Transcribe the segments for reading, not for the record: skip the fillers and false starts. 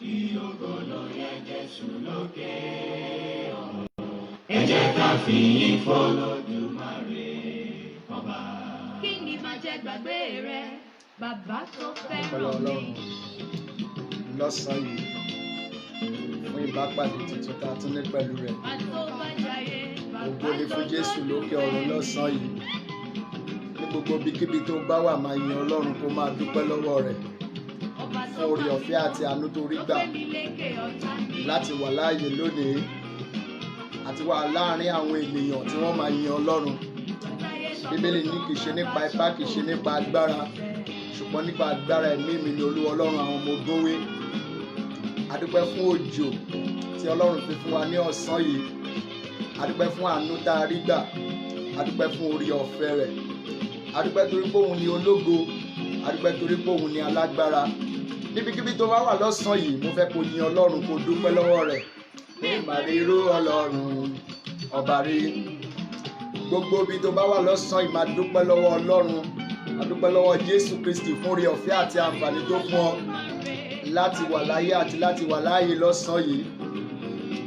Ìyókò ló yẹ Jésù lókè ọ̀run. Ẹ jẹ́ ká fìyìn f'Olódùmarè ọba. Kí ni máa jẹ gbàgbé rẹ, bàbá tó fẹ́ràn mi? Lọ́sàn-án yìí fún ìbápàdé tuntun tá a tún ní pẹ̀lú rẹ̀. Ògo ni fún Jésù lókè ọ̀run lọ́sàn-án yìí. Ní gbogbo ibikíbi tó bá wà máa yin Ọlọ́run kó máa dúpẹ́ lọ́wọ́ rẹ̀ fún oore ọ̀fẹ́ àti àánú tó rí gbà láti wà láàyè lónìí àti wà láàárín àwọn ènìyàn tí wọ́n máa yin Ọlọ́run. Bíbélì ní kìí ṣe nípa ipá kìí ṣe nípa agbára ṣùgbọ́n nípa agbára ẹ̀mí mi ni Olúwa Ọlọ́run àwọn ọmọ ogun wí. A dúpẹ́ fún òjò tí Ọlọ́run fi fún wa ní ọ̀sán yìí. A dúpẹ́ fún àánú tá a rí gbà. A dúpẹ́ fún oore ọ̀fẹ́ rẹ̀. A dúpẹ́ torí pé òun ni ológo. A dúpẹ́ torí pé òun ni alágbára. Níbikíbi tó bá wà lọ́sàn-án yìí mo fẹ́ kó yin Ọlọ́run kó dúpẹ́ lọ́wọ́ rẹ̀. Ìmàríró Ọlọ́run ọba rí. Gbogbo ibi tó bá wà lọ́sàn-án yìí máa dúpẹ́ lọ́wọ́ Ọlọ́run. A dúpẹ́ lọ́wọ́ Jésù Kristi fún oore ọ̀fẹ́ àti àǹfààní tó fún ọ láti wà láyé àti láti wà láàyè lọ́sàn-án yìí.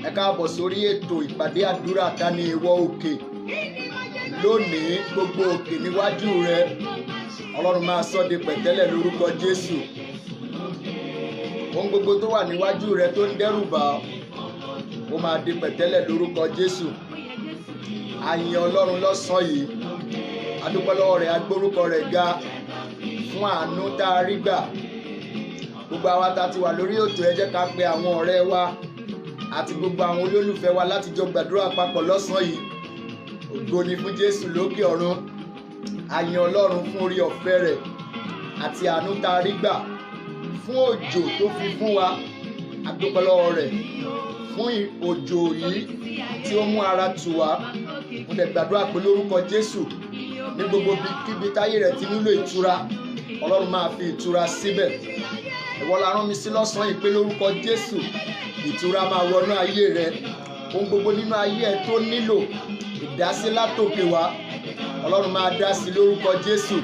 Ẹ káàbọ̀ sórí ètò ìpàdé àdúrà ká ní ìwọ òkè. Lónìí gbogbo òkè níwájú rẹ Ọlọ́run máa sọ di pẹ̀tẹ́lẹ̀ lórúkọ Jésù. Ohun gbogbo tó wà níwájú rẹ tó ń dẹ́rù bà ọ́ ó máa di pẹ̀tẹ́lẹ̀ lórúkọ Jésù. A yìn Ọlọ́run lọ́sàn-án yìí. A dúpẹ́ lọ́wọ́ rẹ̀, a gbórúkọ rẹ̀ ga fún àánú tá a rí gbà. Gbogbo àwa tá a ti wà lórí ètò ẹ jẹ́ ká pe àwọn ọ̀rẹ́ wa àti gbogbo àwọn olólùfẹ́ wa láti jọ gbàdúrà papọ̀ lọ́sàn-án yìí. Ògo ni fún Jésù lókè ọ̀run. A yìn Ọlọ́run fún oore ọ̀fẹ́ rẹ̀ àti àánú tá a rí gbà fún òjò tó fi fún wa. A dúpẹ́ lọ́wọ́ rẹ̀ fún òjò yìí tí ó mú ara tù wá. Mo dẹ̀ gbàdúrà pé lórúkọ Jésù ní gbogbo kíbi táyé rẹ̀ ti nílò ìtura Ọlọ́run máa fi ìtura síbẹ̀. Ìwọ la rán mi sí lọ́sàn-án yìí pé lórúkọ Jésù ìtura máa wọnú ayé rẹ. Ohun gbogbo nínú ayé ẹ tó nílò ìdásí látòkè wá Ọlọ́run máa dá sí lórúkọ Jésù.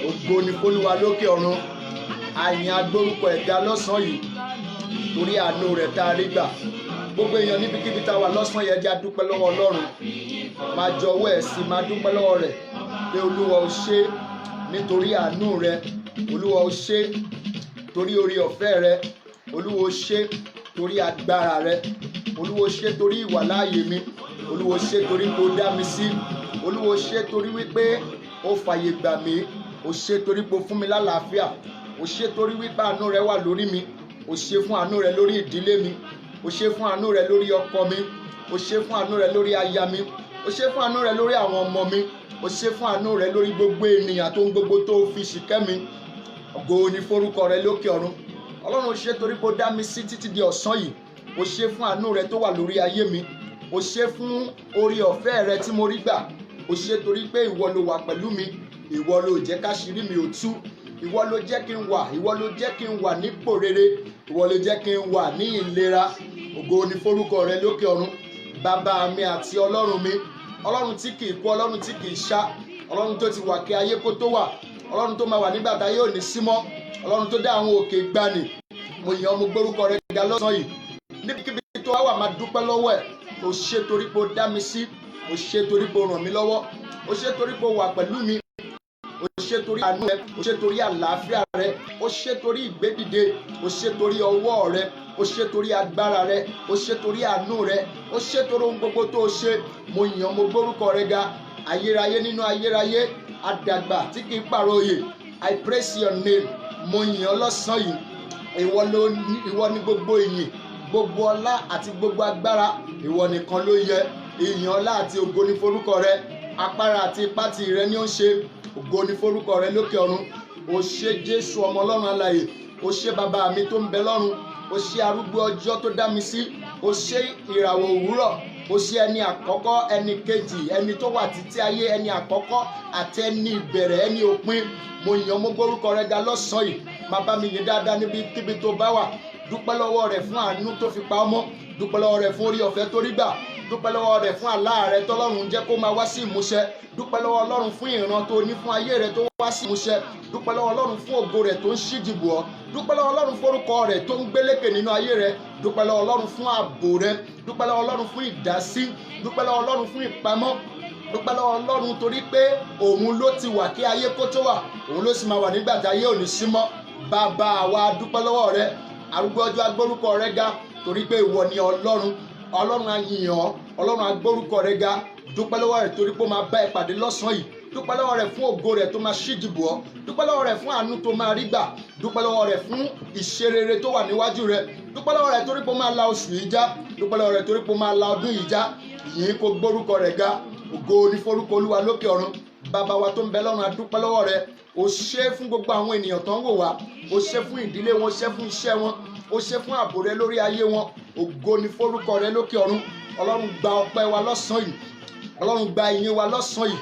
Ògo ni f'Olúwa lókè ọ̀run. A yìn agbórúkọ ẹ̀dá lọ́sàn-án yìí torí àánú rẹ̀ tá a rí gbà. Gbogbo èèyàn níbikíbi tá a wà lọ́sàn-án yẹn jẹ́ a dúpẹ́ lọ́wọ́ Ọlọ́run. Máa jọ̀wọ́ ẹ̀ sí máa dúpẹ́ lọ́wọ́ rẹ̀ pé Olúwa ó ṣé nítorí àánú rẹ̀. Olúwa ó ṣé torí oore ọ̀fẹ́ rẹ̀. Olúwa ó ṣé torí agbára rẹ̀. Olúwa ó ṣé torí ìwàláàyè mi. Olúwa ó ṣé torí kó dá mi sí. Olúwa ó ṣé torí wípé ó fàyè gbà mí. Ó ṣé torí pé ó fún mi lálàáfíà. Ó ṣé torí wípé àánú rẹ̀ wà lórí mi. Ó ṣé fún àánú rẹ̀ lórí ìdílé mi. Ó ṣé fún àánú rẹ̀ lórí ọkọ mi. Ó ṣé fún àánú rẹ̀ lórí aya mi. Ó ṣé fún àánú rẹ̀ lórí àwọn ọmọ mi. Ó ṣé fún àánú rẹ̀ lórí gbogbo ènìyàn tó ń gbogbo tó fi ṣìkẹ́ mi. Ògo ni forúkọ rẹ̀ lókè ọ̀run. Ọlọ́run ó ṣé torí pé ó dá mi sí títí di ọ̀sán yìí. Ó ṣé fún àánú rẹ̀ tó wà lórí ayé mi. Ó ṣé fún oore ọ̀fẹ́ rẹ̀ tí mo rí gbà. Ó ṣé torí pé ìwọ ló wà pẹ̀lú mi. Ìwọ ló jẹ́ káṣírí mi ò tú. Ìwọ ló jẹ́ kí n wà. Ìwọ ló jẹ́ kí n wà nípò rere. Ìwọ ló jẹ́ kí n wà ní ìlera. Ògo ni forúkọ rẹ̀ lókè ọ̀run. Bàbá mi àti Ọlọ́run mi. Ọlọ́run tí kìí kú, Ọlọ́run tí kìí ṣá. Ọlọ́run tó ti wà kí ayé kó tó wà. Ọlọ́run tó máa wà nígbà táyé ò ní sí mọ́. Ọlọ́run tó dá àwọn òkè gbani. Mo yìn ọ́, mo gbórúkọ rẹ̀ ga lọ́sàn-án yìí. Níbikíbi tó wà máa dúpẹ́ lọ́wọ́ ẹ̀. Ó ṣé torí pé ó dá mi sí. Ó ṣé torí pé ó ràn mí lọ́wọ́. Ó ṣé torí pé ó wà pẹ̀lú mi. Ó ṣé torí àánú rẹ̀. Ó ṣé torí àlàáfíà rẹ̀. Ó ṣé torí ìgbédìde. Ó ṣé torí ọwọ́ rẹ̀. Ó ṣé torí agbára rẹ̀. Ó ṣé torí àánú rẹ̀. Ó ṣé torí ohun gbogbo tó ṣe. Mo yìn ọ́, mo gbórúkọ rẹ̀ ga. Ayérayé nínú ayérayé. Àdàgbà tí kì í pààrọ̀ òye. I praise your name. Mo yìn ọ́ lọ́sàn-án yìí. Ìwọ ni gbogbo ìyìn, gbogbo ọlá àti gbogbo agbára. Ìwọ nìkan ló yẹ. Ìyìn ọlá àti ògo ni forúkọ rẹ̀. Agbára àti ipá ti rẹ ni ó ń ṣe. Ògo ni forúkọ rẹ̀ lókè ọ̀run. Ó ṣé Jésù ọmọ Ọlọ́run alààyè. Ó ṣé bàbá mi tó ń bẹ lọ́run. Ó ṣé arúgbó ọjọ́ tó dá mi sí. Ó ṣé ìràwọ̀ òwúrọ̀. Ó ṣé ẹni àkọ́kọ́, ẹni kejì, ẹni tó wà títí ayé, ẹni àkọ́kọ́ àti ẹni ìbẹ̀rẹ̀, ẹni òpin. Mo yìn ọ́, mo gbórúkọ rẹ̀ ga lọ́sàn-án yìí. Má bá mi yìn dáadáa níbikíbi tó bá wà. dúpẹ́ lọ́wọ́ rẹ̀ fún àánú tó fi pa ọmọ, dúpẹ́ lọ́wọ́ rẹ̀ fún orí ọ̀fẹ́ tó rí gbà, dúpẹ́ lọ́wọ́ rẹ̀ fún àlá rẹ̀ tọ́lọ́run jẹ́ kó máa wá sí ìmúṣẹ, dúpẹ́ lọ́wọ́ Ọlọ́run fún ìran tó ní fún ayé rẹ̀ tó wá sí ìmúṣẹ, dúpẹ́ lọ́wọ́ Ọlọ́run fún ògo rẹ̀ tó ń ṣíji bù ọ́, dúpẹ́ lọ́wọ́ Ọlọ́run fún orúkọ rẹ̀ tó ń gbélékè nínú ayé rẹ̀, dúpẹ́ lọ́wọ́ Ọlọ́run fún ààbò rẹ̀, dúpẹ́ lọ́wọ́ Ọlọ́run fún ìdásí, dúpẹ́ lọ́wọ́ Ọlọ́run fún ìpamọ́, dúpẹ́ lọ́wọ́ Ọlọ́run torí pé òun ló ti wà kí ayé kó tó wà, òun ló sì máa wà nígbà tí ayé ò ní sí mọ́. Bàbá wa dúpẹ́ lọ́wọ́ rẹ, arúgbó ọjọ́ agbórúkọ rẹ ga torí pé ìwọ ni Ọlọ́run, Ọlọ́run àyìnyàn, Ọlọ́run agbórúkọ rẹ ga, dúpẹ́ lọ́wọ́ rẹ torí pé ó máa bá ẹ pàdé lọ́sàn-án yìí, dúpẹ́ lọ́wọ́ rẹ fún ògo rẹ tó máa ṣíji bù ọ́, dúpẹ́ lọ́wọ́ rẹ fún àánú tó máa rí gbà, dúpẹ́ lọ́wọ́ rẹ fún ìṣerere tó wà níwájú rẹ, dúpẹ́ lọ́wọ́ rẹ torí pé ó máa la oṣù yìí já, dúpẹ́ lọ́wọ́ rẹ torí pé ó máa la ọdún yìí já, yìí kó gbórúkọ rẹ ga, ògo ní forúkọ Olúwa lókè ọ̀run. Bàbá wa tó ń bẹ lọ́run, a dúpẹ́ lọ́wọ́ rẹ, o ṣé fún gbogbo àwọn ènìyàn tó ń wò wá, o ṣé fún ìdílé wọn, o ṣé fún iṣẹ́ wọn, o ṣé fún ààbò rẹ lórí ayé wọn, ògo ní forúkọ rẹ lókè ọ̀run. Ọlọ́run gba ọpẹ́ wa lọ́sàn-án yìí, Ọlọ́run gba ìyìn wa lọ́sàn-án yìí,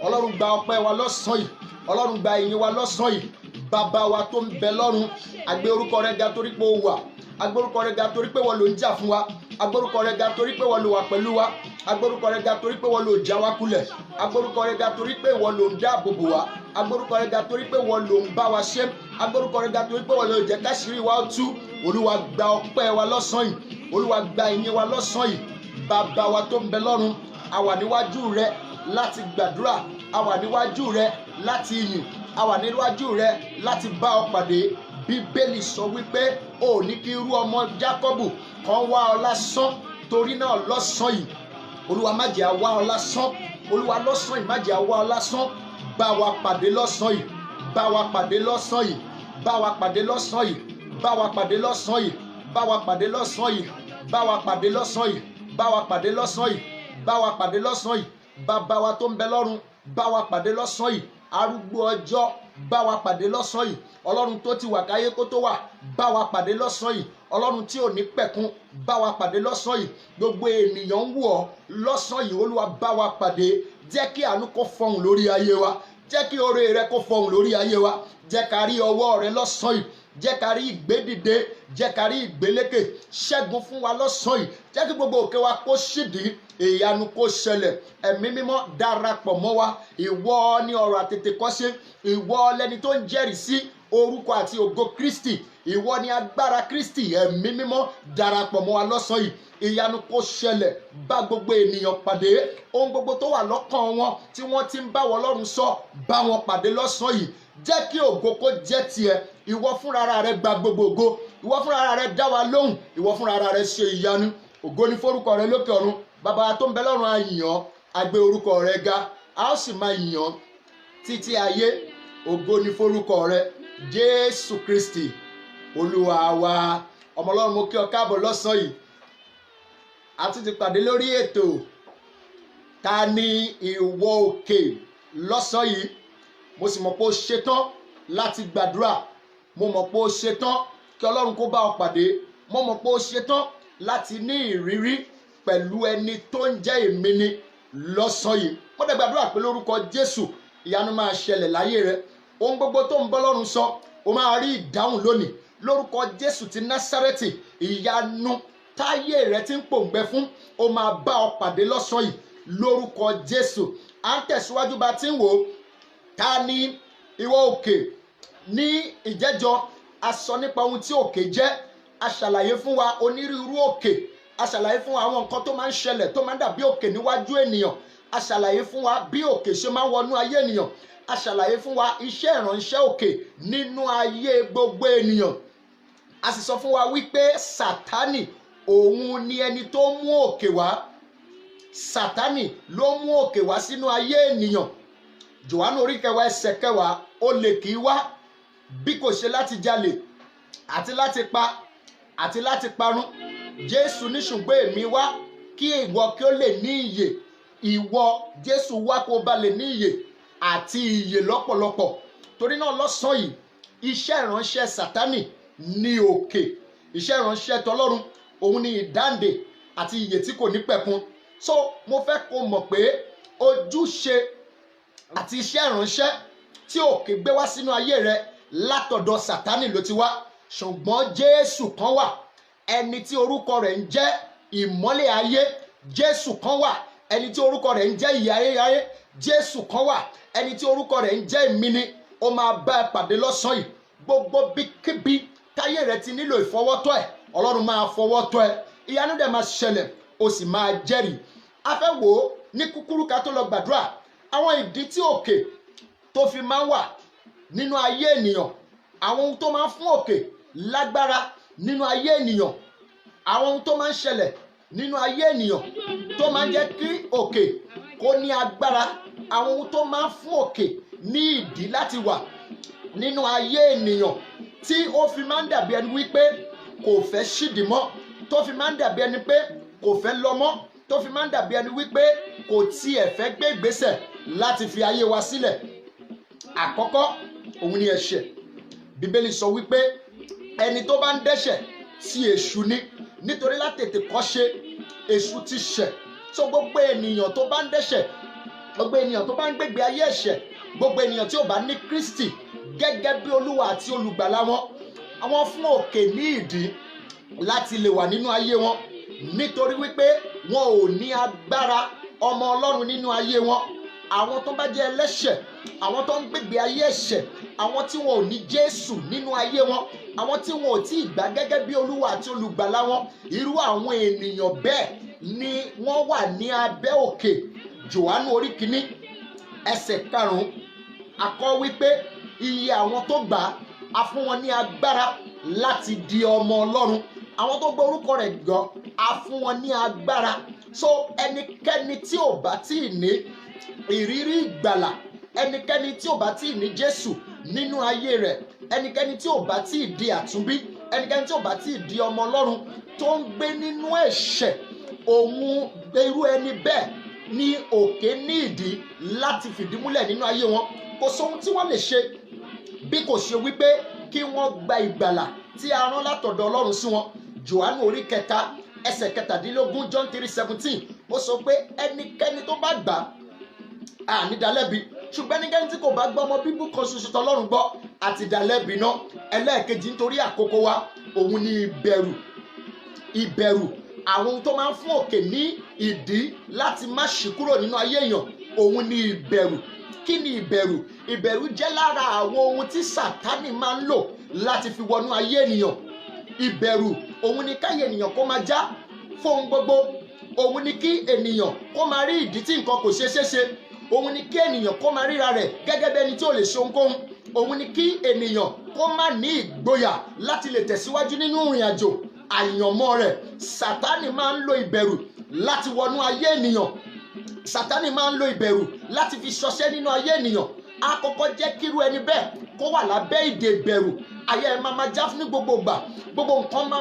Ọlọ́run gba ọpẹ́ wa lọ́sàn-án yìí, Ọlọ́run gba ìyìn wa lọ́sàn-án yìí. Bàbá wa tó ń bẹ lọ́run, a gbé orúkọ rẹ ga torí pé o wà, a gbé orúkọ rẹ ga torí pé wọ́n ló ń jà fún wa, a gbé orúkọ rẹ ga torí pé wọ́n ló wà pẹ̀lú wa, a gbé orúkọ rẹ ga torí pé wọ́n ló já wa kulẹ̀, a gbé orúkọ rẹ ga torí pé wọ́n ló ń dáàbò bò wá, a gbé orúkọ rẹ ga torí pé wọ́n ló ń bá wa ṣe, a gbé orúkọ rẹ ga torí pé wọ́n ló jẹ́ káṣírí wa tú. Olúwa gba ọpẹ́ wa lọ́sàn-án yìí, Olúwa gba ìyìn wa lọ́sàn-án yìí. Bàbá wa tó ń bẹ lọ́run, a wà níwájú rẹ láti gbàdúrà, a wà níwájú rẹ láti yìn, a wà níwájú rẹ láti bá ọ pàdé. Bíbélì sọ wípé o ní kí irú ọmọ Jákọ́bù kan wá ọ lásán, torí náà lọ́sàn-án yìí Olúwa má jẹ́ á wá ọ lásán, Olúwa lọ́sàn-án yìí má jẹ́ á wá ọ lásán. Bá wa pàdé lọ́sàn-án yìí, bá wa pàdé lọ́sàn-án yìí, bá wa pàdé lọ́sàn-án yìí, bá wa pàdé lọ́sàn-án yìí, bá wa pàdé lọ́sàn-án yìí, bá wa pàdé lọ́sàn-án yìí, bá wa pàdé lọ́sàn-án yìí, bá wa pàdé lọ́sàn-án yìí. Bàbá wa tó ń bẹ lọ́run, bá wa pàdé lọ́sàn-án yìí. Arúgbó ọjọ́, bá wa pàdé lọ́sàn-án yìí. Ọlọ́run tó ti wà káyé kó tó wà, bá wa pàdé lọ́sàn-án yìí. Ọlọ́run tí ò ní pẹ̀kun, bá wa pàdé lọ́sàn-án yìí. Gbogbo ènìyàn ń wò ọ́ lọ́sàn-án yìí, Olúwa bá wa pàdé. Jẹ́ kí àánú kó fọhùn lórí ayé wa, jẹ́ kí oore rẹ kó fọhùn lórí ayé wa, jẹ́ ká rí ọwọ́ rẹ lọ́sàn-án yìí, jẹ́ ká rí ìgbédìde, jẹ́ ká rí ìgbélékè. Ṣẹ́gun fún wa lọ́sàn-án yìí, jẹ́ kí gbogbo òkè wa kó ṣídìí, ìyanu kó ṣẹlẹ̀. Ẹ̀mí mímọ́ darapọ̀ mọ́ wa, ìwọ ni ọ̀rọ̀ àtètèkọ́ṣe, ìwọ lẹni tó ń jẹ́rìí sí orúkọ àti ògo Kristi, ìwọ ni agbára Kristi. Ẹ̀mí mímọ́ darapọ̀ mọ́ wa lọ́sàn-án yìí, ìyanu kó ṣẹlẹ̀. Bá gbogbo ènìyàn pàdé, ohun gbogbo tó wà lọ́kàn wọn tí wọ́n ti ń bá wọn lọ́run sọ, bá wọn pàdé lọ́sàn-án yìí. Jẹ́ kí ògo kó jẹ́ tiẹ̀. Ìwọ fúnra rẹ gba gbogbo ògo, ìwọ fúnra rẹ dá wa lóhùn, ìwọ fúnra rẹ ṣe ìyanu. Ògo ni forúkọ rẹ lókè ọ̀run. Bàbá tó ń bẹ lọ́run, a yìn ọ́, a gbé orúkọ rẹ ga, a ó sì máa yìn ọ́ títí ayé. Ògo ni forúkọ rẹ, Jésù Kristi Olúwa wa. Ọmọ Ọlọ́run, mo kí ọ káàbọ̀ lọ́sàn-án yìí. A tún ti pàdé lórí ètò Ta ni ìwọ òkè lọ́sàn-án yìí. Mo sì mọ̀ pé o ṣetán láti gbàdúrà, mo mọ̀ pé o ṣetán kí Ọlọ́run kó bá ọ pàdé, mo mọ̀ pé o ṣetán láti ní ìrírí pẹ̀lú ẹni tó ń jẹ́ èmi ni lọ́sàn-án yìí. Mo dẹ̀ gbàdúrà pé lórúkọ Jésù ìyanu máa ṣẹlẹ̀ láyé rẹ. Ohun gbogbo tó ń bọ́ lọ́run sọ, o máa rí ìdáhùn lónìí lórúkọ Jésù ti Násárẹ́tì. Ìyanu táyé rẹ ti ń pòǹgbẹ fún, o máa bá ọ pàdé lọ́sàn-án yìí lórúkọ Jésù. À ń tẹ̀síwájú bá ti ń wò ó. Ta ni ìwọ òkè? Ní ìjẹ́jọ́ a sọ nípa ohun tí òkè jẹ́, a ṣàlàyé fún wa onírúurú òkè, a ṣàlàyé fún wa àwọn nǹkan tó máa ń ṣẹlẹ̀ tó máa ń dàbí òkè níwájú ènìyàn, a ṣàlàyé fún wa bí òkè ṣe máa ń wọnú ayé ènìyàn, a ṣàlàyé fún wa iṣẹ́ ìránṣẹ́ òkè nínú ayé gbogbo ènìyàn. A sì sọ fún wa wípé Sátánì òun ni ẹni tó mú òkè wá. Sátánì ló mú òkè wá sínú ayé ènìyàn. Jòhánù orí 9 ẹsẹ̀ 9, olè kì í wá bí kò ṣe láti jalè àti láti pa àti láti parun. Jésù ní ṣùgbọ́n èmi wá kí ìwọ kí ó lè ní ìyè. Ìwọ Jésù wá kó ba lè ní ìyè àti ìyè lọ́pọ̀lọpọ̀. Torí náà lọ́sàn-án yìí, iṣẹ́ ìránṣẹ́ Sátánì ní òkè, iṣẹ́ ìránṣẹ́ tọlọ́run òun ni ìdáǹdè àti ìyè tí kò ní pẹ̀kun. So mo fẹ́ kó mọ̀ pé ojúṣe àti iṣẹ́ ìránṣẹ́ tí òkè gbé wá sínú ayé rẹ látọ̀dọ̀ Sátánì ló ti wá. Ṣùgbọ́n Jésù kan wà ẹni tí orúkọ rẹ̀ ń jẹ́ ìmọ́lẹ̀ ayé, Jésù kan wà. Ẹni tí orúkọ rẹ̀ ń jẹ́ ìyè ayérayé, Jésù kan wà. Ẹni tí orúkọ rẹ̀ ń jẹ́ èmi ni. Ó máa bá ẹ pàdé lọ́sàn yìí. Gbogbo bíkíbi táyé rẹ ti nílò ìfọwọ́tọ́ ẹ̀, Ọlọ́run máa fọwọ́tọ́ ẹ. Ìyanu dẹ̀ máa ṣẹlẹ̀, ó sì máa jẹ́rìí. A fẹ́ wò ó ní kúkúrú ká tó lọ gbàdúrà. Àwọn ìdí tí òkè tó fi máa ń wà nínú ayé ènìyàn, àwọn ohun tó máa ń fún òkè lágbára nínú ayé ènìyàn, àwọn ohun tó máa ń ṣẹlẹ̀ nínú ayé ènìyàn tó máa ń jẹ́ kí òkè kó ní agbára, àwọn ohun tó máa ń fún òkè ní ìdí láti wà nínú ayé ènìyàn tí ó fi máa ń dàbí ẹni wípé kò fẹ́ ṣídìí mọ́, tó fi máa ń dàbí ẹni pé kò fẹ́ lọ mọ́, tó fi máa ń dàbí ẹni wípé kò tiẹ̀ fẹ́ gbé ìgbésẹ̀ láti fi ayé wa sílẹ̀. Àkọ́kọ́ òun ni ẹ̀ṣẹ̀. Bíbélì sọ wípé ẹni tó bá ń dẹ́ṣẹ̀ sí èṣù ni, nítorí látètè kọ́ṣe èṣù ti ṣẹ̀. So gbogbo ènìyàn tó bá ń dẹ́ṣẹ̀, gbogbo ènìyàn tó bá ń gbégbé ayé ẹ̀ṣẹ̀, gbogbo ènìyàn tí ò bá ní Kristi gẹ́gẹ́ bí Olúwa àti olùgbàlà wọn, àwọn fún òkè ní ìdí láti lè wà nínú ayé wọn, nítorí wípé wọn ò ní agbára ọmọ Ọlọ́run nínú ayé wọn. Àwọn tó bá jẹ́ ẹlẹ́ṣẹ̀, àwọn tó ń gbégbé ayé ẹ̀ṣẹ̀, àwọn tí wọn ò ní Jésù nínú ayé wọn, àwọn tí wọn ò tí ì gbà gẹ́gẹ́ bí Olúwa àti olùgbàlà wọn, irú àwọn ènìyàn bẹ́ẹ̀ ni wọ́n wà ní abẹ́ òkè. Jòhánù orí kìíní ẹsẹ̀ 5 a kọ wípé iye àwọn tó gbà á fún wọn ní agbára láti di ọmọ Ọlọ́run. Àwọn tó gbọ́ orúkọ rẹ̀ gbọ́ á fún wọn ní agbára. So ẹnikẹ́ni tí ò bá tí ì ní ìrírí ìgbàlà, ẹnikẹ́ni tí ò bá tí ì ní Jésù nínú ayé rẹ̀, ẹnikẹ́ni tí ò bá tí ì di àtúnbí, ẹnikẹ́ni tí ò bá tí ì di ọmọ Ọlọ́run tó ń gbé nínú ẹ̀ṣẹ̀, òun irú ẹni bẹ́ẹ̀ ní òkè ní ìdí láti fìdí múlẹ̀ nínú ayé wọn. Kò sóhun tí wọ́n lè ṣe bí kò ṣe wípé kí wọ́n gba ìgbàlà tí a rán látọ̀dọ̀ Ọlọ́run sí wọn. Jòhánù orí 3 ẹsẹ̀ 17 John 3:17 ó sọ pé ẹnikẹ́ni tó bá gbà á ní dá lẹ́bi, ṣùgbọ́n ẹnikẹ́ni tí kò bá gbọ́ ọmọ bíbú kan ṣoṣo tọlọ́run gbọ́ àti dá lẹ́bi náà. Ẹlẹ́ẹ̀kejì nítorí àkókò wa, òun ni ìbẹ̀rù. Ìbẹ̀rù, àwọn ohun tó máa ń fún òkè ní ìdí láti má ṣí kúrò nínú ayé èèyàn, òun ni ìbẹ̀rù. Kí ni ìbẹ̀rù? Ìbẹ̀rù jẹ́ lára àwọn ohun tí Sátánì máa ń lò láti fi wọnú ayé ènìyàn. Ìbẹ̀rù, òun ni káyé ènìyàn kó máa já fún ohun gbogbo, òun ni kí ènìyàn kó máa rí ìdí tí nǹkan kò ṣeé ṣe, òun ni kí ènìyàn kó máa ríra rẹ̀ gẹ́gẹ́ bí ẹni tí ò lè ṣe ohunkóhun, òun ni kí ènìyàn kó má ní ìgboyà láti lè tẹ̀síwájú nínú ìrìn àjò àyànmọ́ rẹ̀. Sátánì máa ń lo ìbẹ̀rù láti wọnú ayé ènìyàn. Sátánì máa ń lo ìbẹ̀rù láti fi ṣọṣẹ́ nínú ayé ènìyàn. Á kọ́kọ́ jẹ́ kírú ẹni bẹ́ẹ̀ kó wà lábẹ́ ìdè ìbẹ̀rù. Ayé ẹ̀ máa já fún ní gbogbo ìgbà, gbogbo nǹkan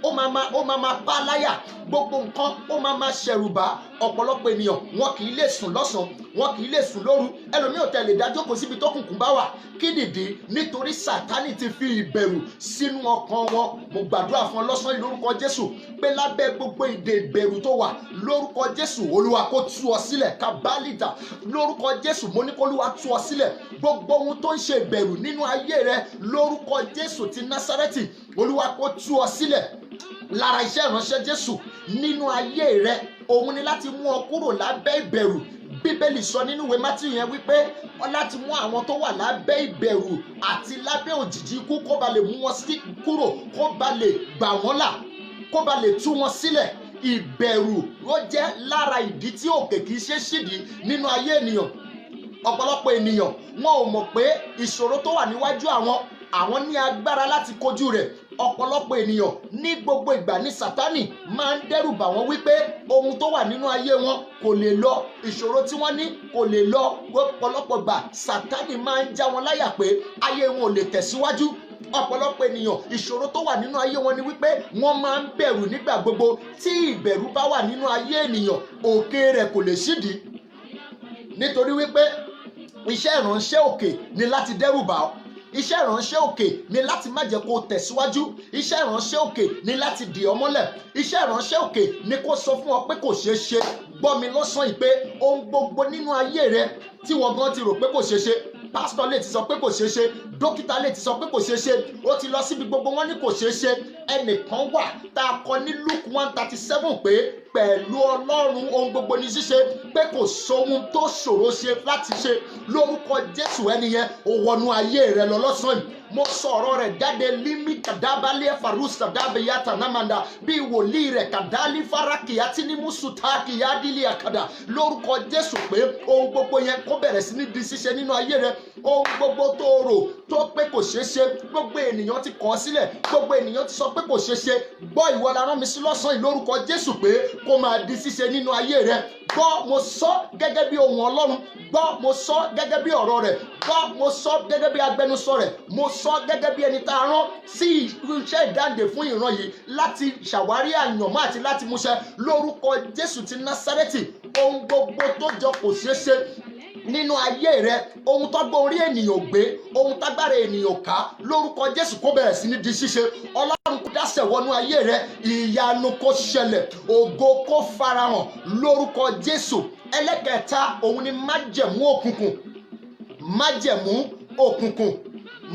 ó máa pa láyà, gbogbo nǹkan ó máa ṣẹ̀rù bá. Ọ̀pọ̀lọpọ̀ ènìyàn wọn kì í lè sùn lọ́sàn-án, wọn kì í lè sùn lóru, ẹlòmíì ò tẹ̀lé dájókòó síbi tó kùnkùn bá wà. Kí nìdí? Nítorí Sátánì ti fi ìbẹ̀rù sínú ọkàn wọn. Mo gbàdúrà fún ọ lọ́sàn-án lórúkọ Jésù pé lábẹ́ gbogbo ìdè ìbẹ̀rù tó wà, lórúkọ Jésù Olúwa kó tú ọ sílẹ̀. Kábálítà, lórúkọ Jésù mo ní kó Olúwa tú ọ sílẹ̀. Gbogbo ohun tó ń ṣe ìbẹ̀rù nínú ayé rẹ, lórúkọ Jésù ti Násárẹ́tì, Olúwa kó tú ọ sílẹ̀. Lára iṣẹ́ ìránṣẹ́ Jésù nínú ayé rẹ, òun ni láti mú ọ kúrò lábẹ́ ìbẹ̀rù. Bíbélì sọ nínú ìwé Mátíù yẹn wípé láti mú àwọn tó wà lábẹ́ ìbẹ̀rù àti lábẹ́ òjìji ikú kó ba lè mú wọn kúrò, kó ba lè gbà wọ́n là, kó ba lè tú wọn sílẹ̀. Ìbẹ̀rù ó jẹ́ lára ìdí tí òkè kìí ṣe ṣídìí nínú ayé ènìyàn. Ọ̀pọ̀lọpọ̀ ènìyàn wọn ò mọ̀ pé ìṣòro tó wà níwájú àwọn ní agbára láti kojú rẹ̀. Ọ̀pọ̀lọpọ̀ ènìyàn ní gbogbo ìgbà ní Sátánì máa ń dẹ́rù bà wọ́n wípé ohun tó wà nínú ayé wọn kò lè lọ, ìṣòro tí wọ́n ní kò lè lọ. Ọ̀pọ̀lọpọ̀ ìgbà Sátánì máa ń já wọn láyà pé ayé wọn ò lè tẹ̀síwájú. Ọ̀pọ̀lọpọ̀ ènìyàn ìṣòro tó wà nínú ayé wọn ni wípé wọ́n máa ń bẹ̀rù nígbà gbogbo. Tí ìbẹ̀rù bá wà nínú ayé ènìyàn, òkè rẹ̀ kò lè ṣídìí, nítorí wípé iṣẹ́ ìránṣẹ́ òkè ni láti dẹ́rù bà ọ́. Iṣẹ́ ìránṣẹ́ òkè ni láti má jẹ́ kó tẹ̀síwájú. Iṣẹ́ ìránṣẹ́ òkè ni láti dì ọ́ mọ́lẹ̀. Iṣẹ́ ìránṣẹ́ òkè ni kó sọ fún ọ pé kò ṣeé ṣe. Gbọ́ mi lọ́sàn-án yìí pé ohun gbogbo nínú ayé rẹ tí wọ́n gan ti rò pé kò ṣeé ṣe, pásítọ̀ lè ti sọ pé kò ṣeé ṣe, dókítà lè ti sọ pé kò ṣeé ṣe, ó ti lọ síbi gbogbo wọn ní kò ṣeé ṣe. Ẹnìkan wà tá a kọ ní Luke 1:37 pé pẹ̀lú Ọlọ́run ohun gbogbo ní ṣíṣe, pé kò sóhun tó ṣòro ṣe láti ṣe. Lórúkọ Jésù ẹni yẹn ó wọnú ayé rẹ lọ lọ́sàn-án yìí. Mo sọ ọ̀rọ̀ rẹ̀ jáde límí kàdábálẹ̀ farusa dábìyàtà námàdà bí wòlíì rẹ̀ kàdálí fárákìyà tí ní mùsùtákìyà dílé àkàdà. Lórúkọ Jésù pé ohun gbogbo yẹn kó bẹ̀rẹ̀ sí ní di ṣíṣe nínú ayé rẹ. Ohun gbogbo tó rò tó pé kò ṣeé ṣe, gbogbo ènìyàn ti kọ̀ ọ́ sílẹ̀, gbogbo ènìyàn ti sọ pé kò ṣeé ṣe. Gbọ́ ìwọ la rán mi sí lọ́sàn-án yìí lórúkọ Jésù pé kó máa di ṣíṣe nínú ayé rẹ. Gbọ́ mo sọ gẹ́gẹ́ bí ohùn Ọlọ́run, gbọ́ mo sọ gẹ́gẹ́ bí ọ̀rọ̀ rẹ̀, gbọ́ mo sọ gẹ́gẹ́ bí agbẹnusọ rẹ̀, mo sọ gẹ́gẹ́ bí ẹni tá a rán sí iṣẹ́ ìdáǹdè fún ìran yìí láti ṣàwárí àyànmọ́ àti láti múṣẹ. Lórúkọ Jésù ti Násárẹ́tì, ohun gbogbo tó jọ kò ṣeé ṣe nínú ayé rẹ, ohun tó gbọ́ orí ènìyàn gbé, ohun tágbára ènìyàn ká, lórúkọ Jésù kó bẹ̀rẹ̀ sí ní di ṣíṣe. Ọlọ́run kó dáṣẹ̀ wọnú ayé rẹ, ìyanu kó ṣẹlẹ̀, ògo kó farahàn lórúkọ Jésù. Ẹlẹ́kẹ̀ẹ́ta òun ni májẹ̀mú òkùnkùn. Májẹ̀mú òkùnkùn.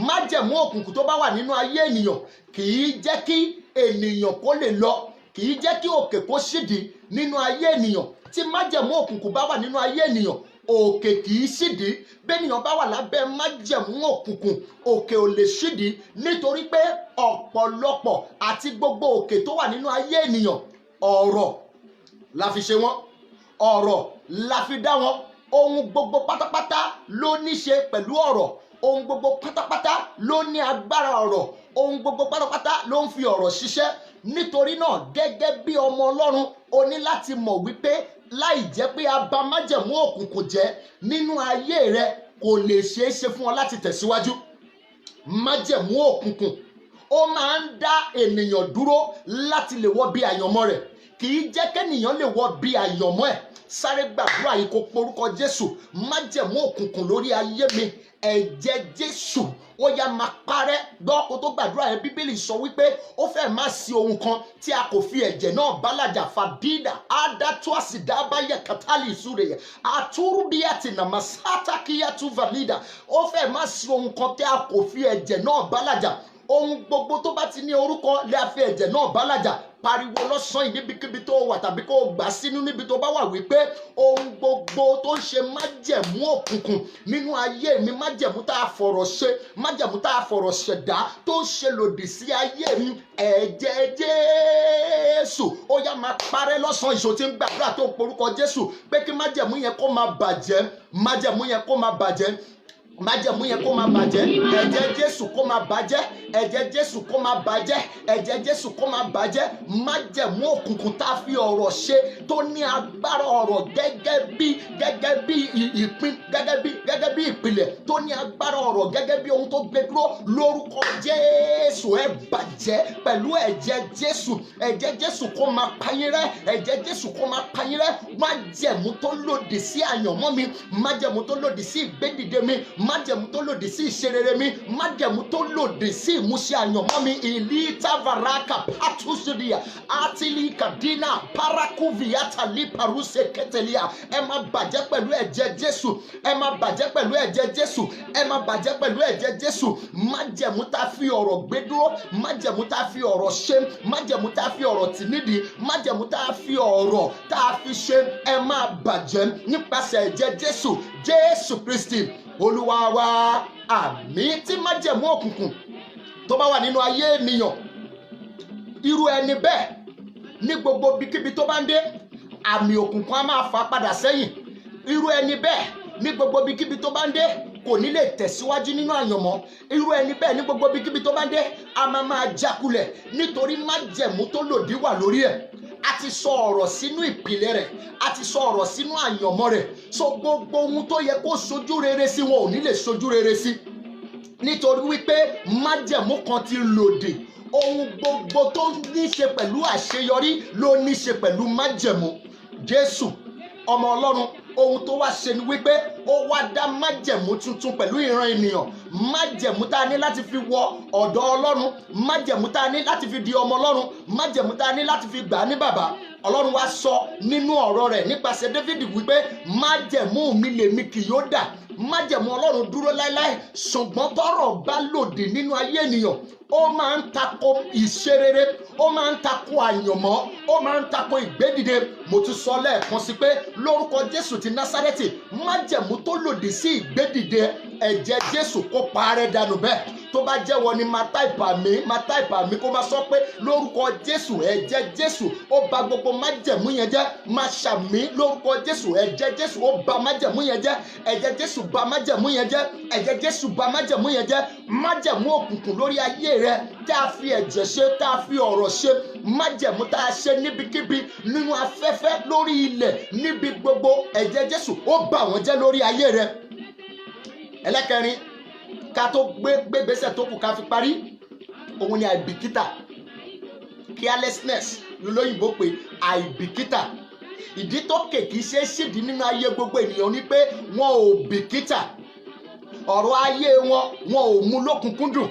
Májẹ̀mú òkùnkùn tó bá wà nínú ayé ènìyàn kì í jẹ́ kí ènìyàn kó lè lọ, kì í jẹ́ kí òkè kó ṣídìí nínú ayé ènìyàn. Tí májẹ̀mú òkùnkùn bá wà nínú ayé ènìyàn, òkè kì í ṣídìí. Bẹ́ẹ̀nìyàn bá wà lábẹ́ májẹ̀mú òkùnkùn, òkè ò lè ṣídìí, nítorí pé ọ̀pọ̀lọpọ̀ àti gbogbo òkè tó wà nínú ayé ènìyàn, ọ̀rọ̀ la fi ṣe wọ́n, ọ̀rọ̀ la fi dá wọn. Ohun gbogbo pátápátá ló ní ṣe pẹ̀lú ọ̀rọ̀, ohun gbogbo pátápátá ló ní agbára ọ̀rọ̀, ohun gbogbo pátápátá ló ń fi ọ̀rọ̀ ṣiṣẹ́. Nítorí náà gẹ́gẹ́ bí ọmọ Ọlọ́run, o ní láti mọ̀ wípé láì jẹ́ pé a bà májẹ̀mú òkùnkùn jẹ́ nínú ayé rẹ, kò lè ṣeé ṣe fún ọ láti tẹ̀síwájú. Májẹ̀mú òkùnkùn ó máa ń dá ènìyàn dúró láti lè wọ bí àyànmọ́ rẹ̀, kì í jẹ́ kẹ́nìyàn lè wọ bí àyànmọ́ ẹ̀. Sáré gbàdúrà yìí kó porúkọ Jésù. Májẹ̀mú òkùnkùn lórí ayé mi, ẹ̀jẹ̀ Jésù ó yá máa parẹ́. Gbọ́ kó tó gbàdúrà yẹn, Bíbélì sọ wípé ó fẹ́ má sí ohun kan tí a kò fi ẹ̀jẹ̀ náà bálàjà. Fàdídà ádátúàsídábáyẹ kàtàlì ìsúrè àtúrúbíàtì nàmásátàkíyàtú valida. Ó fẹ́ má sí ohun kan tí a kò fi ẹ̀jẹ̀ náà bálàjà. Ohun gbogbo tó bá ti ní orúkọ lè a fi ẹ̀jẹ̀ náà bálàjà. Pariwo lọ́sàn yìí níbikíbi tó wà tàbí kó o gbà sínú níbi tó bá wà wípé ohun gbogbo tó ń ṣe májẹ̀mú òkùnkùn nínú ayé mi, májẹ̀mú tá a fọ̀rọ̀ ṣe, májẹ̀mú tá a fọ̀rọ̀ ṣẹ̀dá tó ń ṣe lòdì sí ayé mi, ẹ̀jẹ̀ Jésù ó yá máa parẹ́ lọ́sàn ìṣó tí ń gbàdúrà tó ń porúkọ Jésù pé kí májẹ̀mú yẹn kó máa bàjẹ́, májẹ̀mú yẹn kó máa bàjẹ́, májẹ̀mú yẹn kó máa bàjẹ́, ẹ̀jẹ̀ Jésù kó máa bàjẹ́, ẹ̀jẹ̀ Jésù kó máa bàjẹ́, ẹ̀jẹ̀ Jésù kó máa bàjẹ́. Májẹ̀mú òkùnkùn tá a fi ọ̀rọ̀ ṣe tó ní agbára ọ̀rọ̀ gẹ́gẹ́ bí ìpín, gẹ́gẹ́ bí ìpìlẹ̀ tó ní agbára ọ̀rọ̀ gẹ́gẹ́ bí ohun tó gbé dúró, lórúkọ Jésù ẹ bàjẹ́ pẹ̀lú ẹ̀jẹ̀ Jésù. Ẹ̀jẹ̀ Jésù kó máa payín rẹ́, ẹ̀jẹ̀ Jésù kó máa payín rẹ́. Májẹ̀mú tó lòdì sí àyànmọ́ mi, májẹ̀mú tó lòdì sí ìgbédìde mi, májẹ̀mú tó lòdì sí ìṣerere mi, májẹ̀mú tó lòdì sí ìmúṣẹ àyànmọ́ mi, ìlítà varaka patusidia àtìlí kadina parakuviata liparuse ketelia. Ẹ máa bàjẹ́ pẹ̀lú ẹ̀jẹ̀ Jésù, ẹ máa bàjẹ́ pẹ̀lú ẹ̀jẹ̀ Jésù, ẹ máa bàjẹ́ pẹ̀lú ẹ̀jẹ̀ Jésù. Májẹ̀mú tá a fi ọ̀rọ̀ gbé dúró, májẹ̀mú tá a fi ọ̀rọ̀ ṣe, májẹ̀mú tá a fi ọ̀rọ̀ tì nídìí, májẹ̀mú tá a fi ọ̀rọ̀ tá a fi ṣe, ẹ máa bàjẹ́ nípasẹ̀ ẹ̀jẹ̀ Jésù, Jésù Kristi Olúwa wa. Àmín. Tí májẹ̀mú òkùnkùn tó bá wà nínú ayé ènìyàn, irú ẹni bẹ́ẹ̀ ní gbogbo bíkíbi tó bá ń dé, àmì òkùnkùn á máa fà padà sẹ́yìn. Irú ẹni bẹ́ẹ̀ ní gbogbo bíkíbi tó bá ń dé kò ní lè tẹ̀síwájú nínú àyànmọ́. Irú ẹni bẹ́ẹ̀ ní gbogbo bíkíbi tó bá ń dé a máa jákulẹ̀, nítorí májẹ̀mú tó lòdì wà lórí ẹ̀. A ti sọ ọ̀rọ̀ sínú ìpìlẹ̀ rẹ̀, a ti sọ ọ̀rọ̀ sínú àyànmọ́ rẹ̀. So gbogbo ohun tó yẹ kó sojú rere sí wọn ò ní lè sojú rere sí, nítorí wípé májẹ̀mú kan ti lòdì. Ohun gbogbo tó ní ṣe pẹ̀lú àṣeyọrí ló ní ṣe pẹ̀lú májẹ̀mú. Jésù ọmọ Ọlọ́run, ohun tó wá ṣe ni wípé ó wá dá májẹ̀mú tuntun pẹ̀lú ìran ènìyàn. Májẹ̀mú tá a ní láti fi wọ ọ̀dọ̀ Ọlọ́run, májẹ̀mú tá a ní láti fi di ọmọ Ọlọ́run, májẹ̀mú tá a ní láti fi gbà á ní bàbá. Ọlọ́run wá sọ nínú ọ̀rọ̀ rẹ̀ nípasẹ̀ Dáfídì wípé májẹ̀mú mi lèmi kì yóò dà, májẹ̀mú Ọlọ́run dúró láéláé, ṣùgbọ́n tọ́rọ̀ bá lòdì nínú ayé ènìyàn ó máa ń tako ìṣerere, ó máa ń tako àyànmọ́, ó máa ń tako ìgbédìde. Mo tún sọ lẹ́ẹ̀kan sí pé lórúkọ Jésù ti Násárẹ́tì, májẹ̀mú tó lòdì sí ìgbédìde, ẹ̀jẹ̀ Jésù kó parẹ́ dànù bẹ́ẹ̀. Tó bá jẹ́wọ́ ni máa táìpà mí kó máa sọ pé lórúkọ Jésù, ẹ̀jẹ̀ Jésù ó bà gbogbo májẹ̀mú yẹn jẹ́. Máa ṣàmì lórúkọ Jésù, ẹ̀jẹ̀ Jésù ó bà májẹ̀mú yẹn jẹ́, ẹ̀jẹ̀ Jésù bà májẹ̀mú yẹn jẹ́, ẹ̀jẹ̀ Jésù bà májẹ̀mú yẹn jẹ́. Májẹ̀mú òkùnkùn lórí ayé rẹ tá a fi ẹ̀jẹ̀ ṣe, tá a fi ọ̀rọ̀ ṣe, májẹ̀mú tá a ṣe níbikíbi nínú afẹ́fẹ́, lórí ilẹ̀, níbi gbogbo, ẹ̀jẹ̀ Jésù ó bà wọ́n jẹ́ lórí ayé rẹ. Ẹlẹ́kẹrin, ká tó gbégbèsè tó kù ká fi parí, òun ni àìbìkítà, carelessness lóyìnbó pé àìbìkítà. Ìdí tó kèkì ṣe é ṣìdí nínú ayé gbogbo ènìyàn ni pé wọn ò bìkítà. Ọ̀rọ̀ ayé wọn ò mú lókùnkúndùn.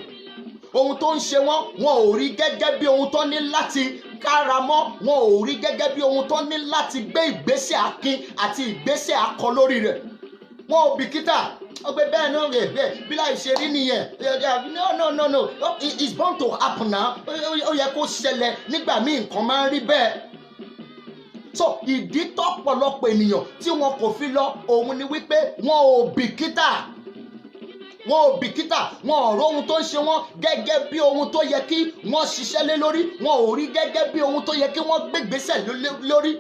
Ohun tó ń ṣe wọn ò rí gẹ́gẹ́ bí ohun tó ní láti káramọ́, wọn ò rí gẹ́gẹ́ bí ohun tó ní láti gbé ìgbésẹ̀ akin àti ìgbésẹ̀ akọ lórí rẹ̀. Wọn ò bìkítà. Ọgbẹ́ bẹ́ẹ̀ náà rẹ̀ bẹ́ẹ̀ bí láì ṣe rí nìyẹn. No, it's bound to happen now. Ó yẹ kó ṣẹlẹ̀, nígbà míì nǹkan máa ń rí bẹ́ẹ̀. So ìdí tọ́pọ̀lọpọ̀ ènìyàn tí wọn kò fi lọ òun ni wípé wọn ò bìkítà. Wọn ò bìkítà, wọn ò róhun tó ń ṣe wọn gẹ́gẹ́ bí ohun tó yẹ kí wọ́n ṣiṣẹ́ lé lórí, wọn ò rí gẹ́gẹ́ bí ohun tó yẹ kí wọ́n gbégbésẹ̀ lórí.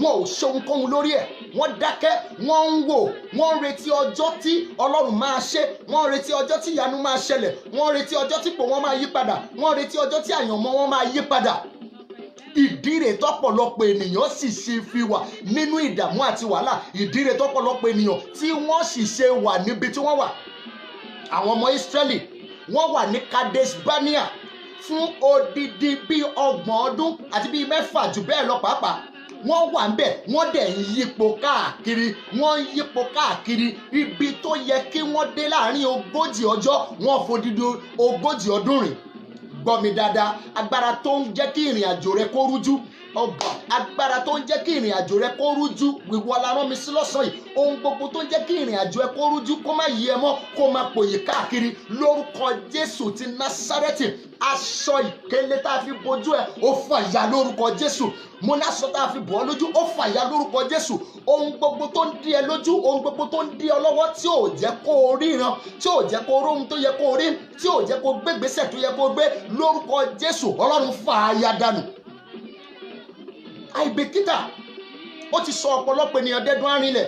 Wọn ò ṣe ohunkóhun lórí ẹ̀, wọ́n dákẹ́, wọ́n ń wò, wọ́n ń retí ọjọ́ tí Ọlọ́run máa ṣe, wọ́n ń retí ọjọ́ tí ìyanu máa ṣẹlẹ̀, wọ́n ń retí ọjọ́ tí ipò wọn máa yí padà, wọ́n ń retí ọjọ́ tí àyànmọ́ wọn máa yí padà. Ìdí rẹ̀ tọ́pọ̀lọpọ̀ ènìyàn sì ṣe fi wà nínú ìdààmú àti wàhálà. Ìdí rẹ̀ tọ́pọ̀lọpọ̀ ènìyàn tí wọ́n sì ṣe wà níbi tí wọ́n wà. Àwọn ọmọ Ísírẹ́lì wọ́n wà ní Kadesh Barnea fún odidi bíi 30 ọdún àti bíi 6 jù bẹ́ẹ̀ lọ pàápàá. Wọ́n wà ń bẹ̀, wọ́n dẹ̀ ń yípo káàkiri, wọ́n ń yípo káàkiri. Ibi tó yẹ kí wọ́n dé láàrin 40 ọjọ́, wọ́n fòdìdí 40 ọdún rìn. Gbọ́ mi dáadáa, agbára tó ń jẹ́ kí ìrìn àjò rẹ kó rújú, agbára tó ń jẹ́ kí ìrìn àjò rẹ kó rújú, wíwọ́ la rán mi sí lọ́sàn yìí. Ohun gbogbo tó ń jẹ́ kí ìrìn àjò ẹ kó rújú, kó má yí ẹ mọ́, kó má pòyì káàkiri, lórúkọ Jésù ti Násárẹ́tì, aṣọ ìkélé tá a fi bojú ẹ ó fàya lórúkọ Jésù. Mo ní aṣọ tá a fi bọ̀ ọ́ lójú ó fàya lórúkọ Jésù. Ohun gbogbo tó ń dí ẹ lójú, ohun gbogbo tó ń dí ọ lọ́wọ́ tí ò jẹ́ kó o ríran, tí ò jẹ́ kó o róhun tó yẹ kó o rí, tí ò jẹ́ kó o gbé ìgbésẹ̀ tó yẹ kó o gbé, lórúkọ Jésù Ọlọ́run fàya dànù. Àìbìkítà ó ti sọ ọ̀pọ̀lọpọ̀ ènìyàn dẹ́dùn arìnlẹ̀.